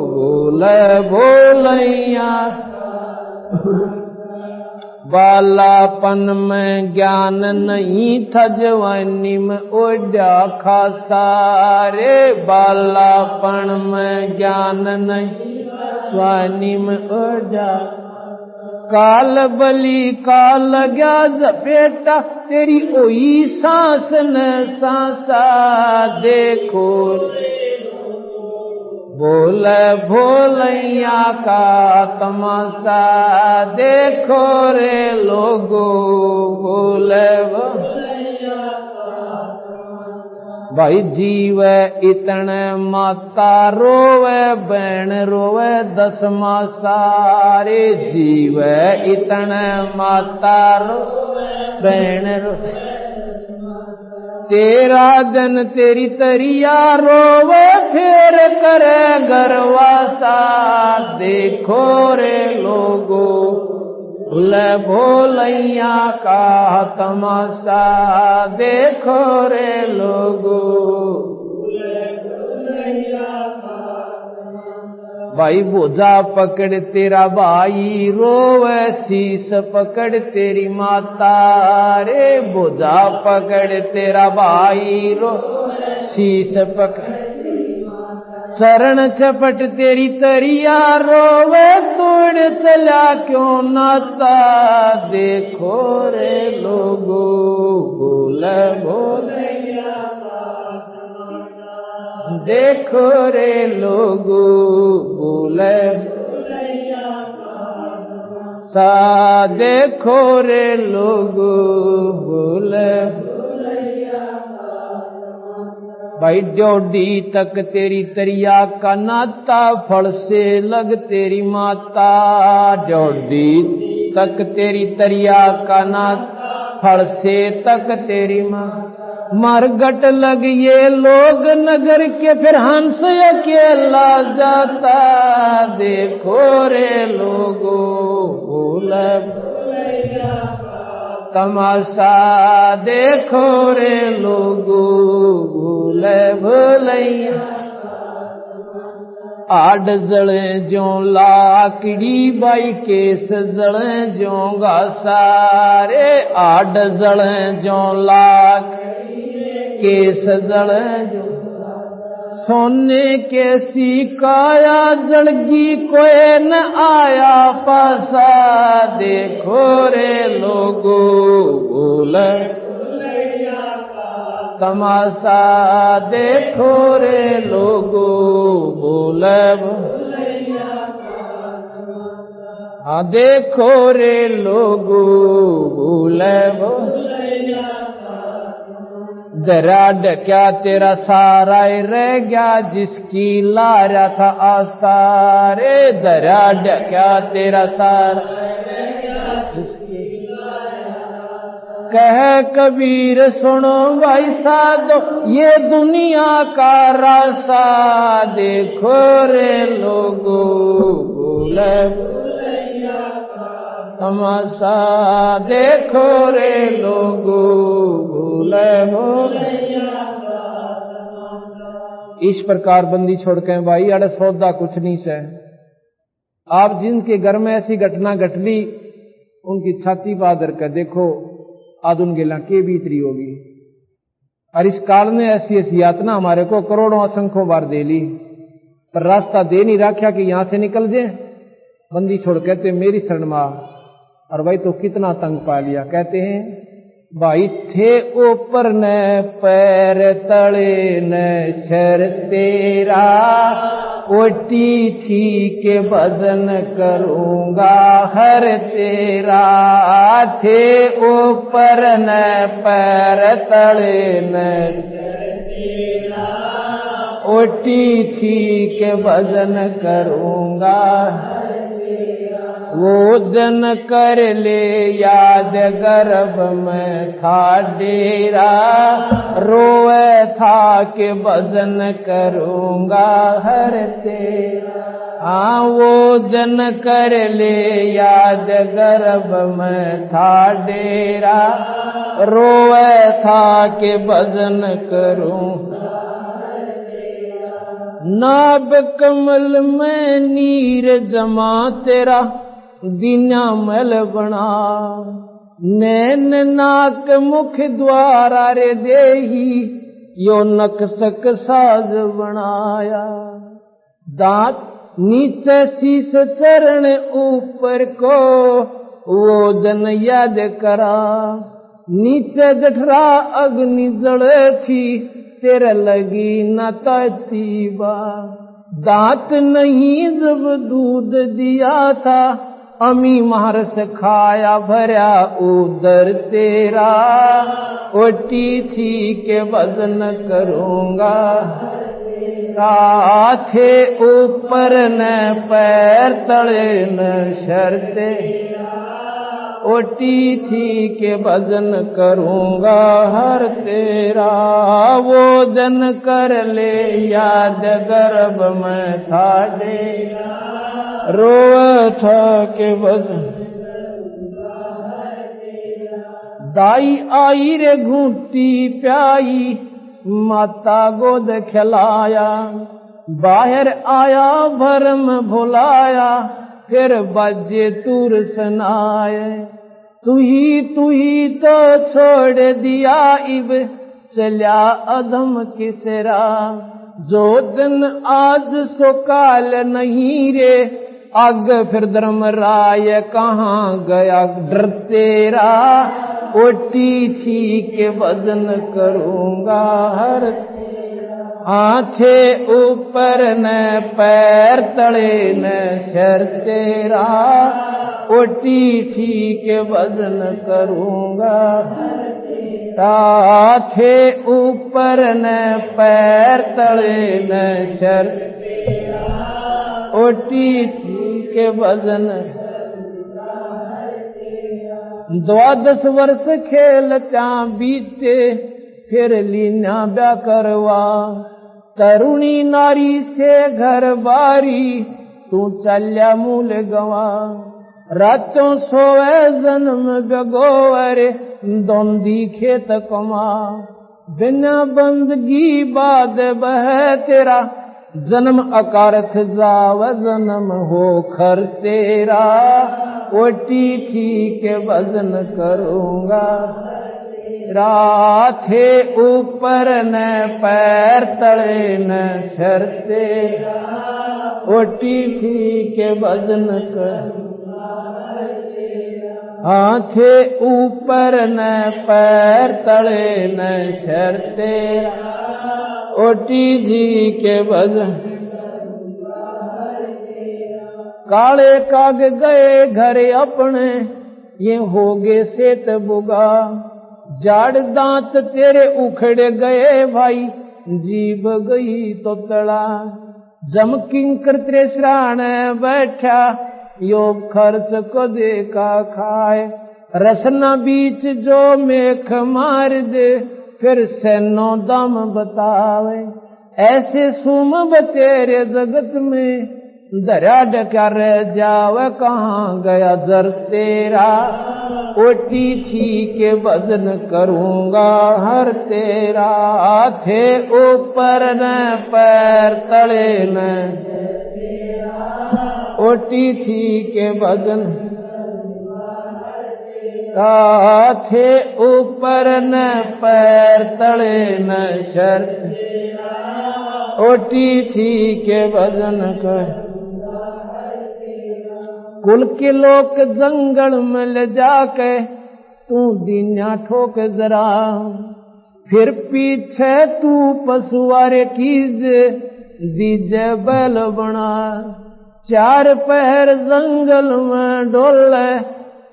भूले भोलैया बालापन में ज्ञान नहीं था जवानी में ओढ़ा खासा रे। बालापन में ज्ञान नहीं जवानी में ओढ़ा। काल बली का लगा जपेटा तेरी ओई सांस न सांसा। देखो भोले भोलैया का तमाशा। देखो रे लोगो भोले भाई जीवे इतने माता रोवे बहन रोवे 10 मासा रे जीवे इतने माता रोवे बहन रोवे तेरा दिन तेरी तरिया रोवे फिर करे गरवासा देखो रे लोगो भूले भोलैया का तमाशा देखो रे लोगो भाई बोझा पकड़ तेरा भाई रोवे शीस पकड़ तेरी माता रे बोझा पकड़ तेरा भाई रो शीस पकड़ शरण चपट तेरी तरिया रोवे तोड़ चला क्यों नाता देखो रे लोगो बोले बोले देखो रे लोगो बोले सा देखो रे लोगो बोले भाई डोडी तक तेरी तरिया का नाता फल से लग तेरी माता डोडी तक तेरी तरिया का नाता फल से तक तेरी माँ मरगट लग ये लोग नगर के फिर हंस अकेला जाता देखो रे लोगो बोले तमाशा देखो रे लोगो भूले भोलैया आड जले जो लाकड़ी बाई केस जले जो घासा रे आड जले जो लाक केस जले जो सोने के सिकाया जड़गी कोई न आया पासा देखो रे लोगो बोले तमाशा देखो रे लोगो बोले हाँ देखो रे लोगो बोले जरा क्या तेरा सारा रह गया जिसकी लारा था आसारे जरा क्या तेरा सारा कह कबीर सुनो भाई साधो ये दुनिया का रासा देखो रे लोगो बोले तमाशा देखो रे लोगो बोले इस प्रकार बंदी छोड़ के भाई अड़ सौदा कुछ नहीं से आप जिनके घर में ऐसी घटना घट ली उनकी छाती पादर कर देखो आज उनके लंके बीतरी होगी और इस काल में ऐसी ऐसी यातना हमारे को करोड़ों असंख्यों बार दे ली पर रास्ता दे नहीं रखा कि यहां से निकल जाए बंदी छोड़ कहते मेरी शरण मा और भाई तो कितना तंग पा लिया कहते हैं भाई थे ऊपर न पैर तले न शर तेरा ओटी थी के भजन करूंगा हर तेरा थे ऊपर न पैर तले न ओटी थी के भजन करूंगा वो दिन कर ले याद गर्भ में था डेरा रोए था के भजन करूंगा हर तेरा हाँ वो दिन कर ले याद गर्भ में था डेरा रोए था के भजन करूं नाभ कमल में नीर जमा तेरा दीना मल बना नैन नाक मुख द्वारा रे देही यो नकसक साज बनाया दांत नीचे शीस चरण ऊपर को वो दिन याद करा नीचे जठरा अग्नि जड़े थी तेरे लगी न तीबा दांत नहीं जब दूध दिया था अमी महर्ष खाया भरा उदर तेरा, ओटी थी के वजन करूंगा, थे ऊपर न पैर तले न शर्ते, ओटी थी के वजन करूंगा हर तेरा, वो जन कर ले याद गर्भ में था दे, रोए था के वजन, दाई आई रे घूंटी प्याई, माता गोद खिलाया, बाहर आया भरम भुलाया, फिर बजे तुर सुनाए, तू ही तो छोड़ दिया इब, चल्या अधम किसरा, जो दिन आज सो काल नहीं रे, आग फिर धर्म राय कहाँ गया डर तेरा, ओटी थी के वजन करूंगा हर, आंखे ऊपर न पैर तले न शर तेरा, ओटी थी के वजन करूंगा, आंखे ऊपर न पैर तले न शर, ओटी थी के वजन, 12 वर्ष खेल त्या बीते, फिर लीना ब्या करवा, तरुणी नारी से घर बारी, तू चल्या मूल गवा, रातों सोए जन्म बगोवर, दोंदी खेत कमा, बिना बंदगी बाद बह तेरा, जन्म अकारथ जाव जन्म हो खर तेरा, ओटी थी के वजन करूंगा, राथे ऊपर न पैर तले न सर तेरा, ओटी थी के वजन करूंगा, हाथे ऊपर न पैर तले न सर तेरा, ओटी थी के वजन, काले काग गए घर अपने, ये हो गए सेत बुगा, जाड़ दांत तेरे उखड़ गए भाई, जीभ गई तो तड़ा, जम किंकर तेरे श्राण बैठा, योग खर्च को देखा खाए, रसना बीच जो मेख मार दे, फिर सैनो दम बतावे, ऐसे सुम तेरे जगत में, दरा डका रह जावे कहाँ गया जर तेरा, ओटी थी के वजन करूंगा हर तेरा, थे ऊपर न पैर तले न, ओटी थी के वजन, थे ऊपर न पैर तले न शर्त, ओटी थी के वजन कर, कुल के लोग जंगल में ले जाके, तू दीन्या ठोक जरा, फिर पीछे तू पशुआरे कीजे, दीजे बैल बना, 4 पहर जंगल में डोले,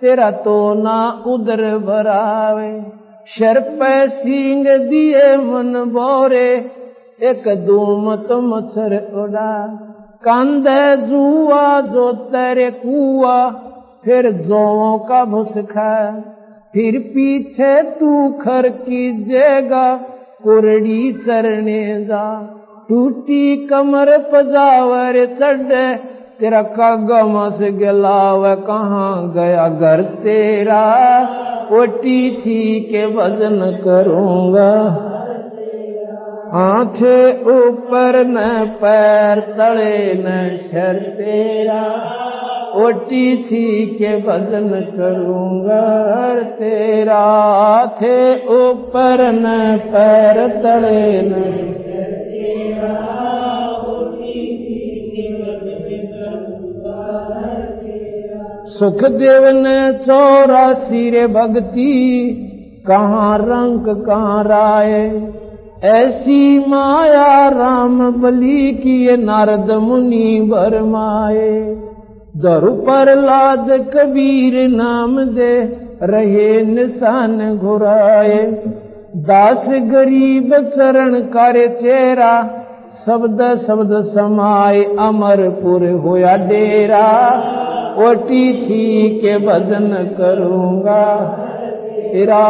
तेरा तो ना उधर भरावे, शर पे सींग दिए मन बोरे, एक दूम तो मच्छर उड़ा, कांदे जुआ जो तेरे कुआ, फिर जों का भुसखा, फिर पीछे तू खर कीजेगा, कुरड़ी चरने जा, टूटी कमर पजावर चढ़े, तेरा कागम से गिलाव कहाँ गया घर तेरा, ओटी थी के वजन करूंगा, आंखे ऊपर न पैर तले न शर तेरा, ओटी थी के वजन करूंगा हर तेरा, थे ऊपर न पैर तले न शर तेरा, ओटी थी के वजन करूंगा हर तेरा। सुखदेव ने 84 रे भक्ति, कहाँ रंग कहाँ राय, ऐसी माया राम बलि की, नारद मुनि भरमाए, दरु पर लाद कबीर नाम दे रहे निशान घुराए। दास गरीब चरण कार्य चेरा शब्द शब्द समाए अमरपुर होया डेरा। ओटी थी के भजन करूंगा तेरा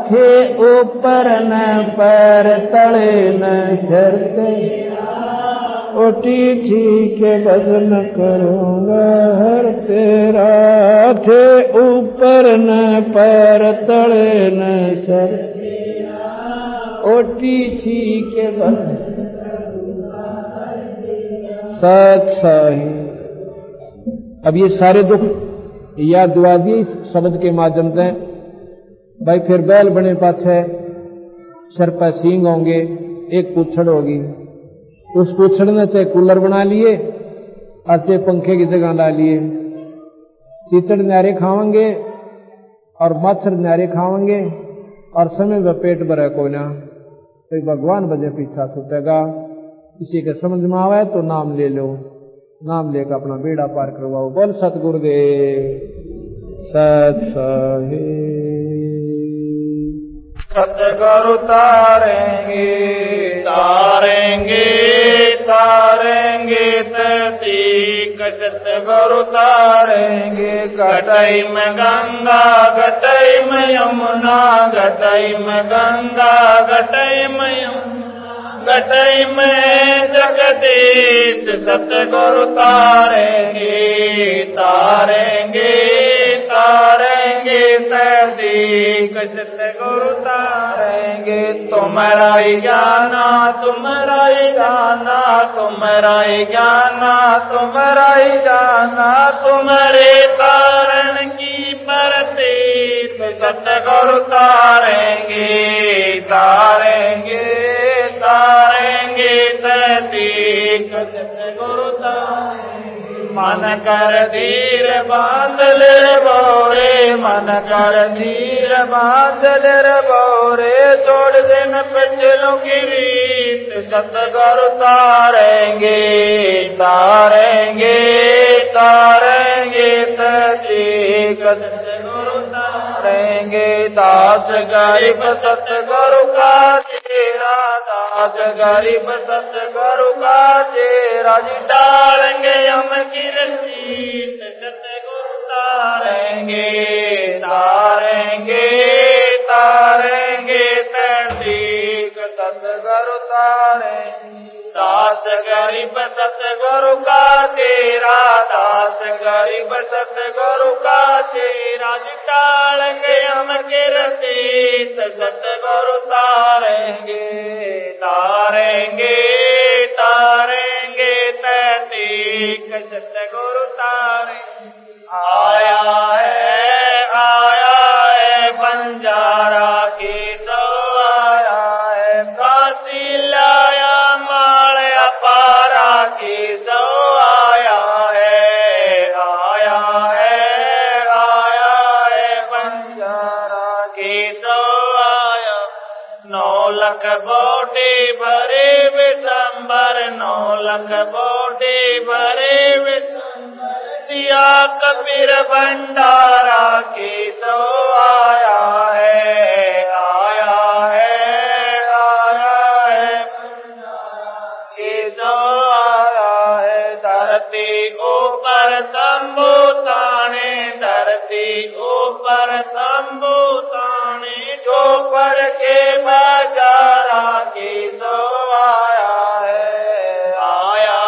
थे ऊपर न पैर तले न शर्ते। ओटी थी के भजन करूंगा हर तेरा थे ऊपर न पैर तले न शर्ते। ओटी थी के भजन सच सही। अब ये सारे दुख याद दुआ दिए इस शब्द के माध्यम से। भाई फिर बैल बने पाछे सर पर सींग होंगे, एक पूछड़ होगी, उस पूछड़ ने चाहे कूलर बना लिए और चाहे पंखे की जगह ला लिए। चीचड़ न्यारे खावेंगे और मच्छर न्यारे खावेंगे और समय में पेट भरे कोई ना। तो भगवान बजे पीछा छूटेगा। किसी के समझ में आवे तो नाम ले लो, नाम लेकर अपना बेड़ा पार करवाओ। बोल सतगुरुदेव सत साहे। सतगुरु तारेंगे तारेंगे तारेंगे ततीक। सतगुरु तारेंगे घटाई में गंगा घटाई में यमुना घटाई में गंगा घटाई में यमुना घटाई में जगदीश। सतगुरु तारेंगे तारेंगे तारेंगे ततीक। सतगुरु तारेंगे तुम्हारा ही ज्ञाना तुम्हारा ही ज्ञाना तुम्हारा ही ज्ञाना तुम्हारा ही जाना तुम्हारे तारण की प्रतीत। सतगुरु तारेंगे तारेंगे तारेंगे ततीक। सतगुरु तारेंगे मन कर धीर बांध ले बोरे मन कर धीर बांध ले बोरे। छोड़ दिन पिछलों की रीत। सतगुरु तारेंगे तारेंगे तारेंगे ततीक। सतगुरु तारेंगे दास गरीब सतगुरु का चेहरा दास गरीब सतगुरु का चेहरा। जी डालेंगे हम की रसीद। सतगुरु तारेंगे तारेंगे तारेंगे ततीक। सतगुरु तारेंगे दास गरीब सतगुरु का चेहरा दास गरीब सतगुरु का चेहरा। जी डालेंगे हम की रसीद। सतगुरु तारेंगे तारेंगे तारेंगे ततीक। सतगुरु तारेंगे आया है बंजारा की सो आया है। काशी लाया माल अपारा की सो आया है। आया है बंजारा की सो आया। 9 लाख बोटी भरे विशंबर 9 लाख बोटी भरे विशंबर। दिया कबीर भंडारा की सो आया है। आया है की सो आया है। धरती ऊपर तंबू ताने धरती ऊपर तंबू ताने। चौपड़ के बाजारा की सो आया है। आया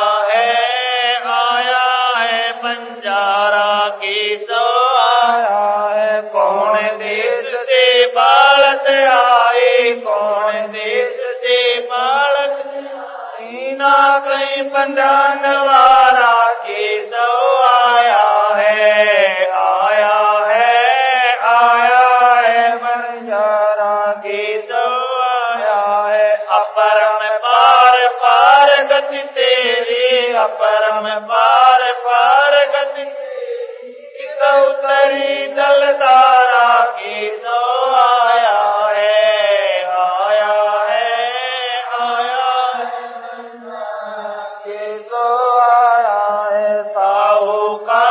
है बंजारा की सो आया है। कौन देश से बालत आई कौन देश से बालत आई। ना कहीं पंजान वारा की सो आया है। आया है बंजारा की सो आया है। अपरम पार पार गति तेरी अपरम पार पार गति तेरी। उतरी जलधारा की सो आया है। आया है की सो आया है। साहूकार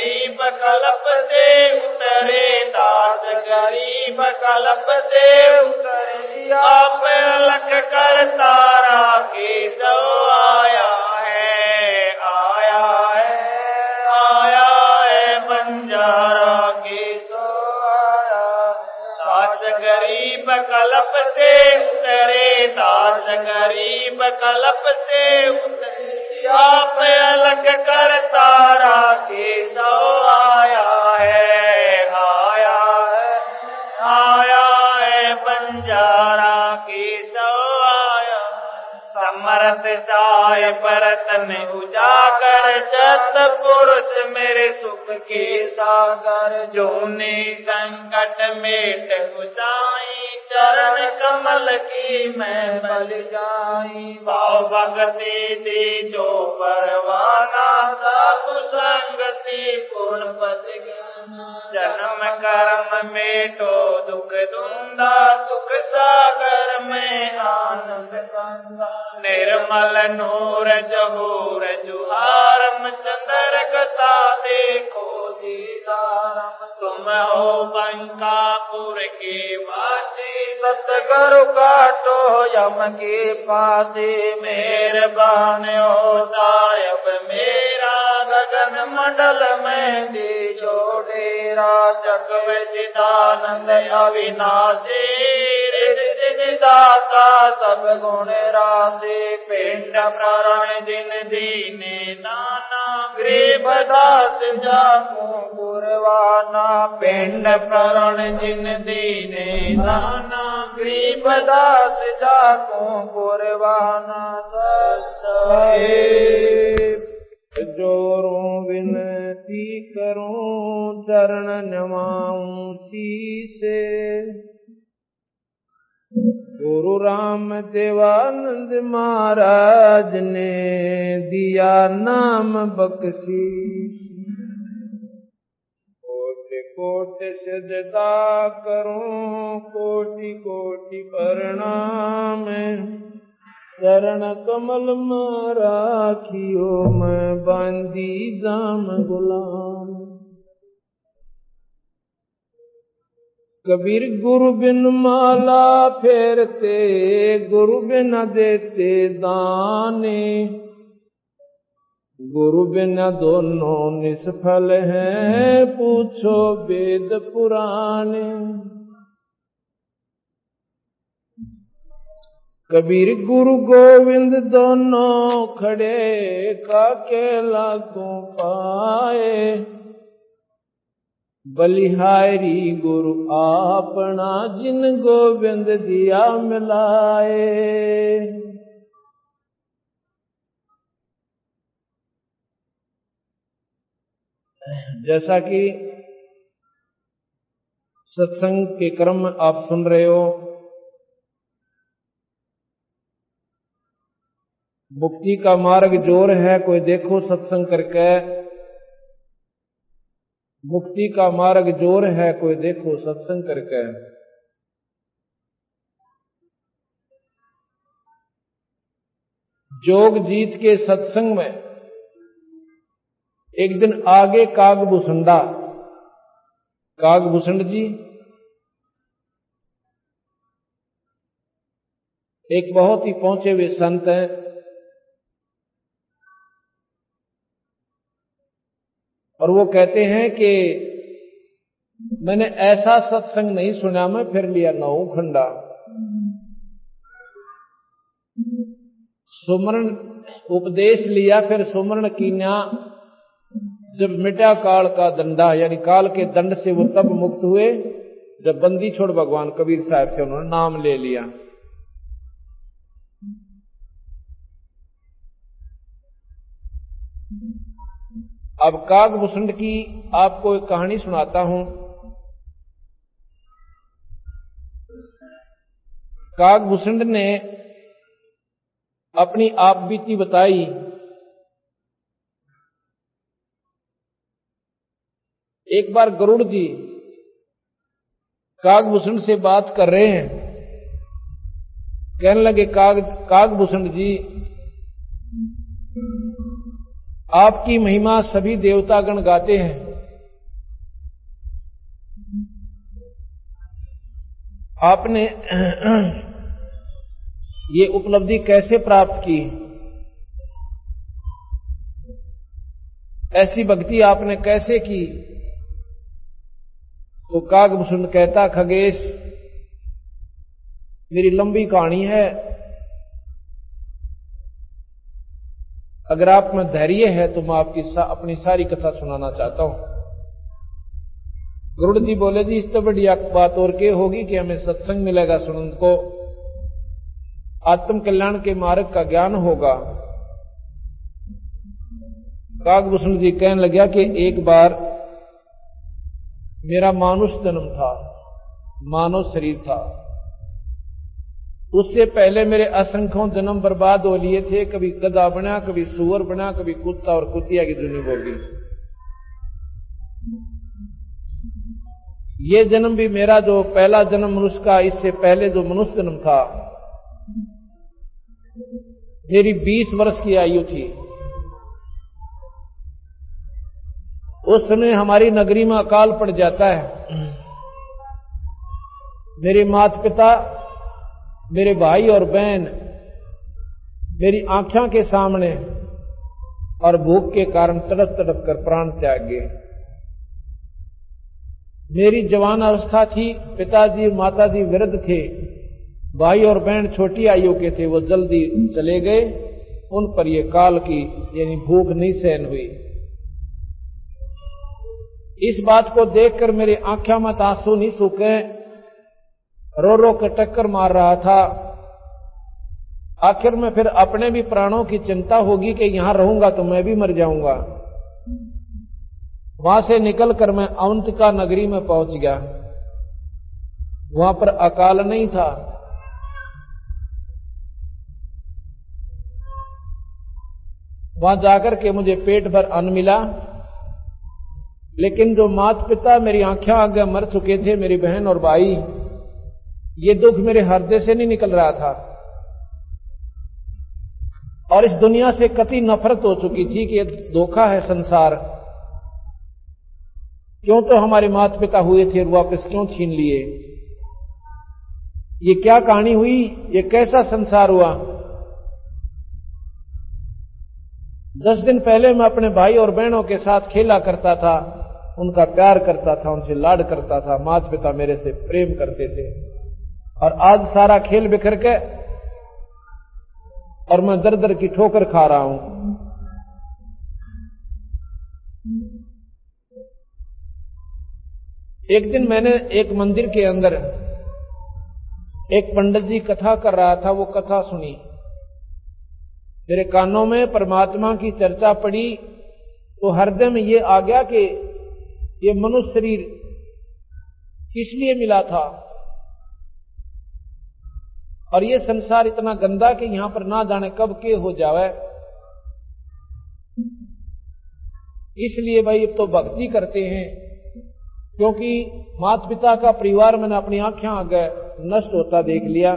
गरीब कल्प से उतरे, दास गरीब कल्प से उतरे। आप अलख कर तारा केशव आया है, आया है, आया है बंजारा केशव आया। दास गरीब कल्प से उतरे, दास गरीब कल्प से उतरे। आप अलग कर तारा केशव आया है, आया है, आया है बंजारा केशव आया। समर्थ साय बरतन उजागर, सतपुरुष मेरे सुख के सागर। जोने संकट मेट गुसाई, चरण कमल की मैं बल जाई। भाव भगति दी जो परवाना, साधु संगति पूर्ण पद ज्ञाना। जन्म कर्म मेटो दुख दुंदा, सुख सागर में आनंद कंदा। निर्मल नूर जहूर जुहारम, चंद्र कथा देखो दीदारम। तुम हो बंकापुर के वासी, सतगुरु काटो यम के पासे। मेहरबान हो साहिब मेरा, गगन मंडल में दीजो डेरा। चक्र चिदानंद अविनाशी, रिद्धि सिद्धि दाता सब गुण राशि। पिंड प्राण जिन दीने दाना, गरीब दास जाको गुरवाना। पिंड प्राण जिन दीने दाना, गरीब दास जाको गुरवाना। सत्साए जोरों विनती करूं, चरण नवाऊं शीसे। गुरु राम देवानंद महाराज ने दिया नाम बख्शीश। कोटि कोटि सजदा करूं, कोटि कोटि प्रणाम। चरण कमल में राखियो, मैं बांधी दाम गुलाम। कबीर गुरु बिन माला फेरते, गुरु बिन देते दाने। गुरु बिना दोनों निष्फल हैं, पूछो वेद पुराने। कबीर गुरु गोविंद दोनों खड़े, काके लागू पाए। बलिहारी गुरु आपना, जिन गोविंद दिया मिलाए। जैसा कि सत्संग के क्रम में आप सुन रहे हो, मुक्ति का मार्ग जोर है, कोई देखो सत्संग करके। मुक्ति का मार्ग जोर है, कोई देखो सत्संग करके। जोग जीत के सत्संग में एक दिन आगे कागभूषणा, कागभूषण जी एक बहुत ही पहुंचे हुए संत हैं। और वो कहते हैं कि मैंने ऐसा सत्संग नहीं सुना, मैं फिर लिया 9 खंडा। सुमरण उपदेश लिया, फिर सुमरण कीन्या। जब मिटा काल का दंडा, यानी काल के दंड से वो तब मुक्त हुए जब बंदी छोड़ भगवान कबीर साहब से उन्होंने नाम ले लिया। अब कागभूषण की आपको एक कहानी सुनाता हूं। कागभूषण ने अपनी आप बीती बताई। एक बार गरुड़ जी कागभूषण से बात कर रहे हैं, कहने लगे कागभूषण जी, आपकी महिमा सभी देवतागण गाते हैं, आपने ये उपलब्धि कैसे प्राप्त की, ऐसी भक्ति आपने कैसे की? तो कागभूषण कहता, खगेश मेरी लंबी कहानी है, अगर आप में धैर्य है तो मैं आपकी अपनी सारी कथा सुनाना चाहता हूं। गरुड़ जी बोले, जी इस तो बढ़िया बात और क्या होगी कि हमें सत्संग मिलेगा, सुनने को आत्म कल्याण के मार्ग का ज्ञान होगा। कागभूषण जी कहने लगा कि एक बार मेरा मानुष जन्म था, मानव शरीर था। उससे पहले मेरे असंख्यों जन्म बर्बाद हो लिए थे। कभी गधा बना, कभी सुअर बना, कभी कुत्ता और कुतिया की दुनिया होगी। ये जन्म भी मेरा जो पहला जन्म मनुष्य का, इससे पहले जो मनुष्य जन्म था, मेरी 20 वर्ष की आयु थी। उस समय हमारी नगरी में अकाल पड़ जाता है। मेरे माता पिता, मेरे भाई और बहन मेरी आंखों के सामने और भूख के कारण तड़प तड़प कर प्राण त्याग गए। मेरी जवान अवस्था थी, पिताजी माताजी वृद्ध थे, भाई और बहन छोटी आयु के थे, वो जल्दी चले गए। उन पर यह काल की यानी भूख नहीं सहन हुई। इस बात को देखकर मेरी आंखों में आंसू नहीं सूखे, रो रो कर टक्कर मार रहा था। आखिर में फिर अपने भी प्राणों की चिंता होगी कि यहां रहूंगा तो मैं भी मर जाऊंगा। वहां से निकलकर मैं अवंतिका नगरी में पहुंच गया। वहां पर अकाल नहीं था, वहां जाकर के मुझे पेट भर अन्न मिला। लेकिन जो माता पिता मेरी आंखें आगे मर चुके थे, मेरी बहन और भाई, ये दुख मेरे हृदय से नहीं निकल रहा था और इस दुनिया से कति नफरत हो चुकी थी कि ये धोखा है संसार। क्यों तो हमारे माता पिता हुए थे और वापस क्यों छीन लिए? ये क्या कहानी हुई? ये कैसा संसार हुआ? 10 दिन पहले मैं अपने भाई और बहनों के साथ खेला करता था, उनका प्यार करता था, उनसे लाड करता था, माता पिता मेरे से प्रेम करते थे। और आज सारा खेल बिखर के और मैं दर दर की ठोकर खा रहा हूं। एक दिन मैंने एक मंदिर के अंदर एक पंडित जी कथा कर रहा था, वो कथा सुनी। मेरे कानों में परमात्मा की चर्चा पड़ी तो हृदय में ये आ गया कि ये मनुष्य शरीर किस लिए मिला था और ये संसार इतना गंदा कि यहां पर ना जाने कब के हो जावे। इसलिए भाई अब तो भक्ति करते हैं, क्योंकि माता पिता का परिवार मैंने अपनी आंखें आगे नष्ट होता देख लिया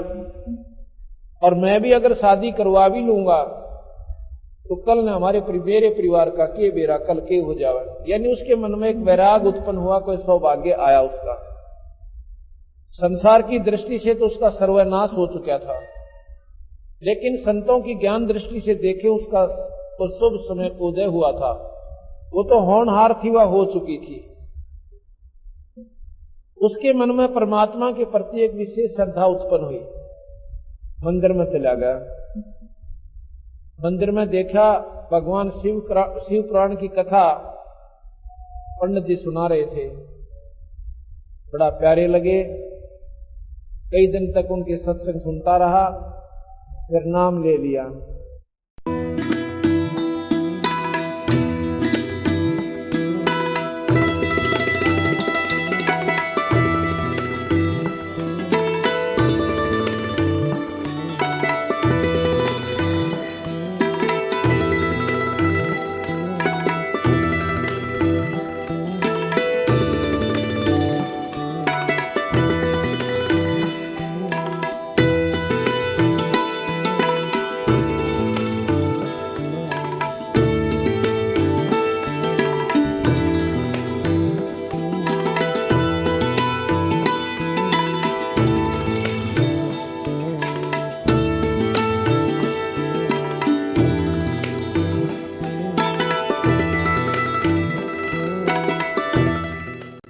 और मैं भी अगर शादी करवा भी लूंगा तो कल न हमारे मेरे परिवार का के बेरा कल के हो जावे। यानी उसके मन में एक वैराग उत्पन्न हुआ, कोई सौभाग्य आया उसका। संसार की दृष्टि से तो उसका सर्वनाश हो चुका था, लेकिन संतों की ज्ञान दृष्टि से देखे उसका तो शुभ समय उदय हुआ था। वो तो होनहार थी, वह हो चुकी थी। उसके मन में परमात्मा के प्रति एक विशेष श्रद्धा उत्पन्न हुई। मंदिर में चला गया, मंदिर में देखा भगवान शिव पुराण की कथा पंडित जी सुना रहे थे, बड़ा प्यारे लगे। कई दिन तक उनके सत्संग सुनता रहा, फिर नाम ले लिया।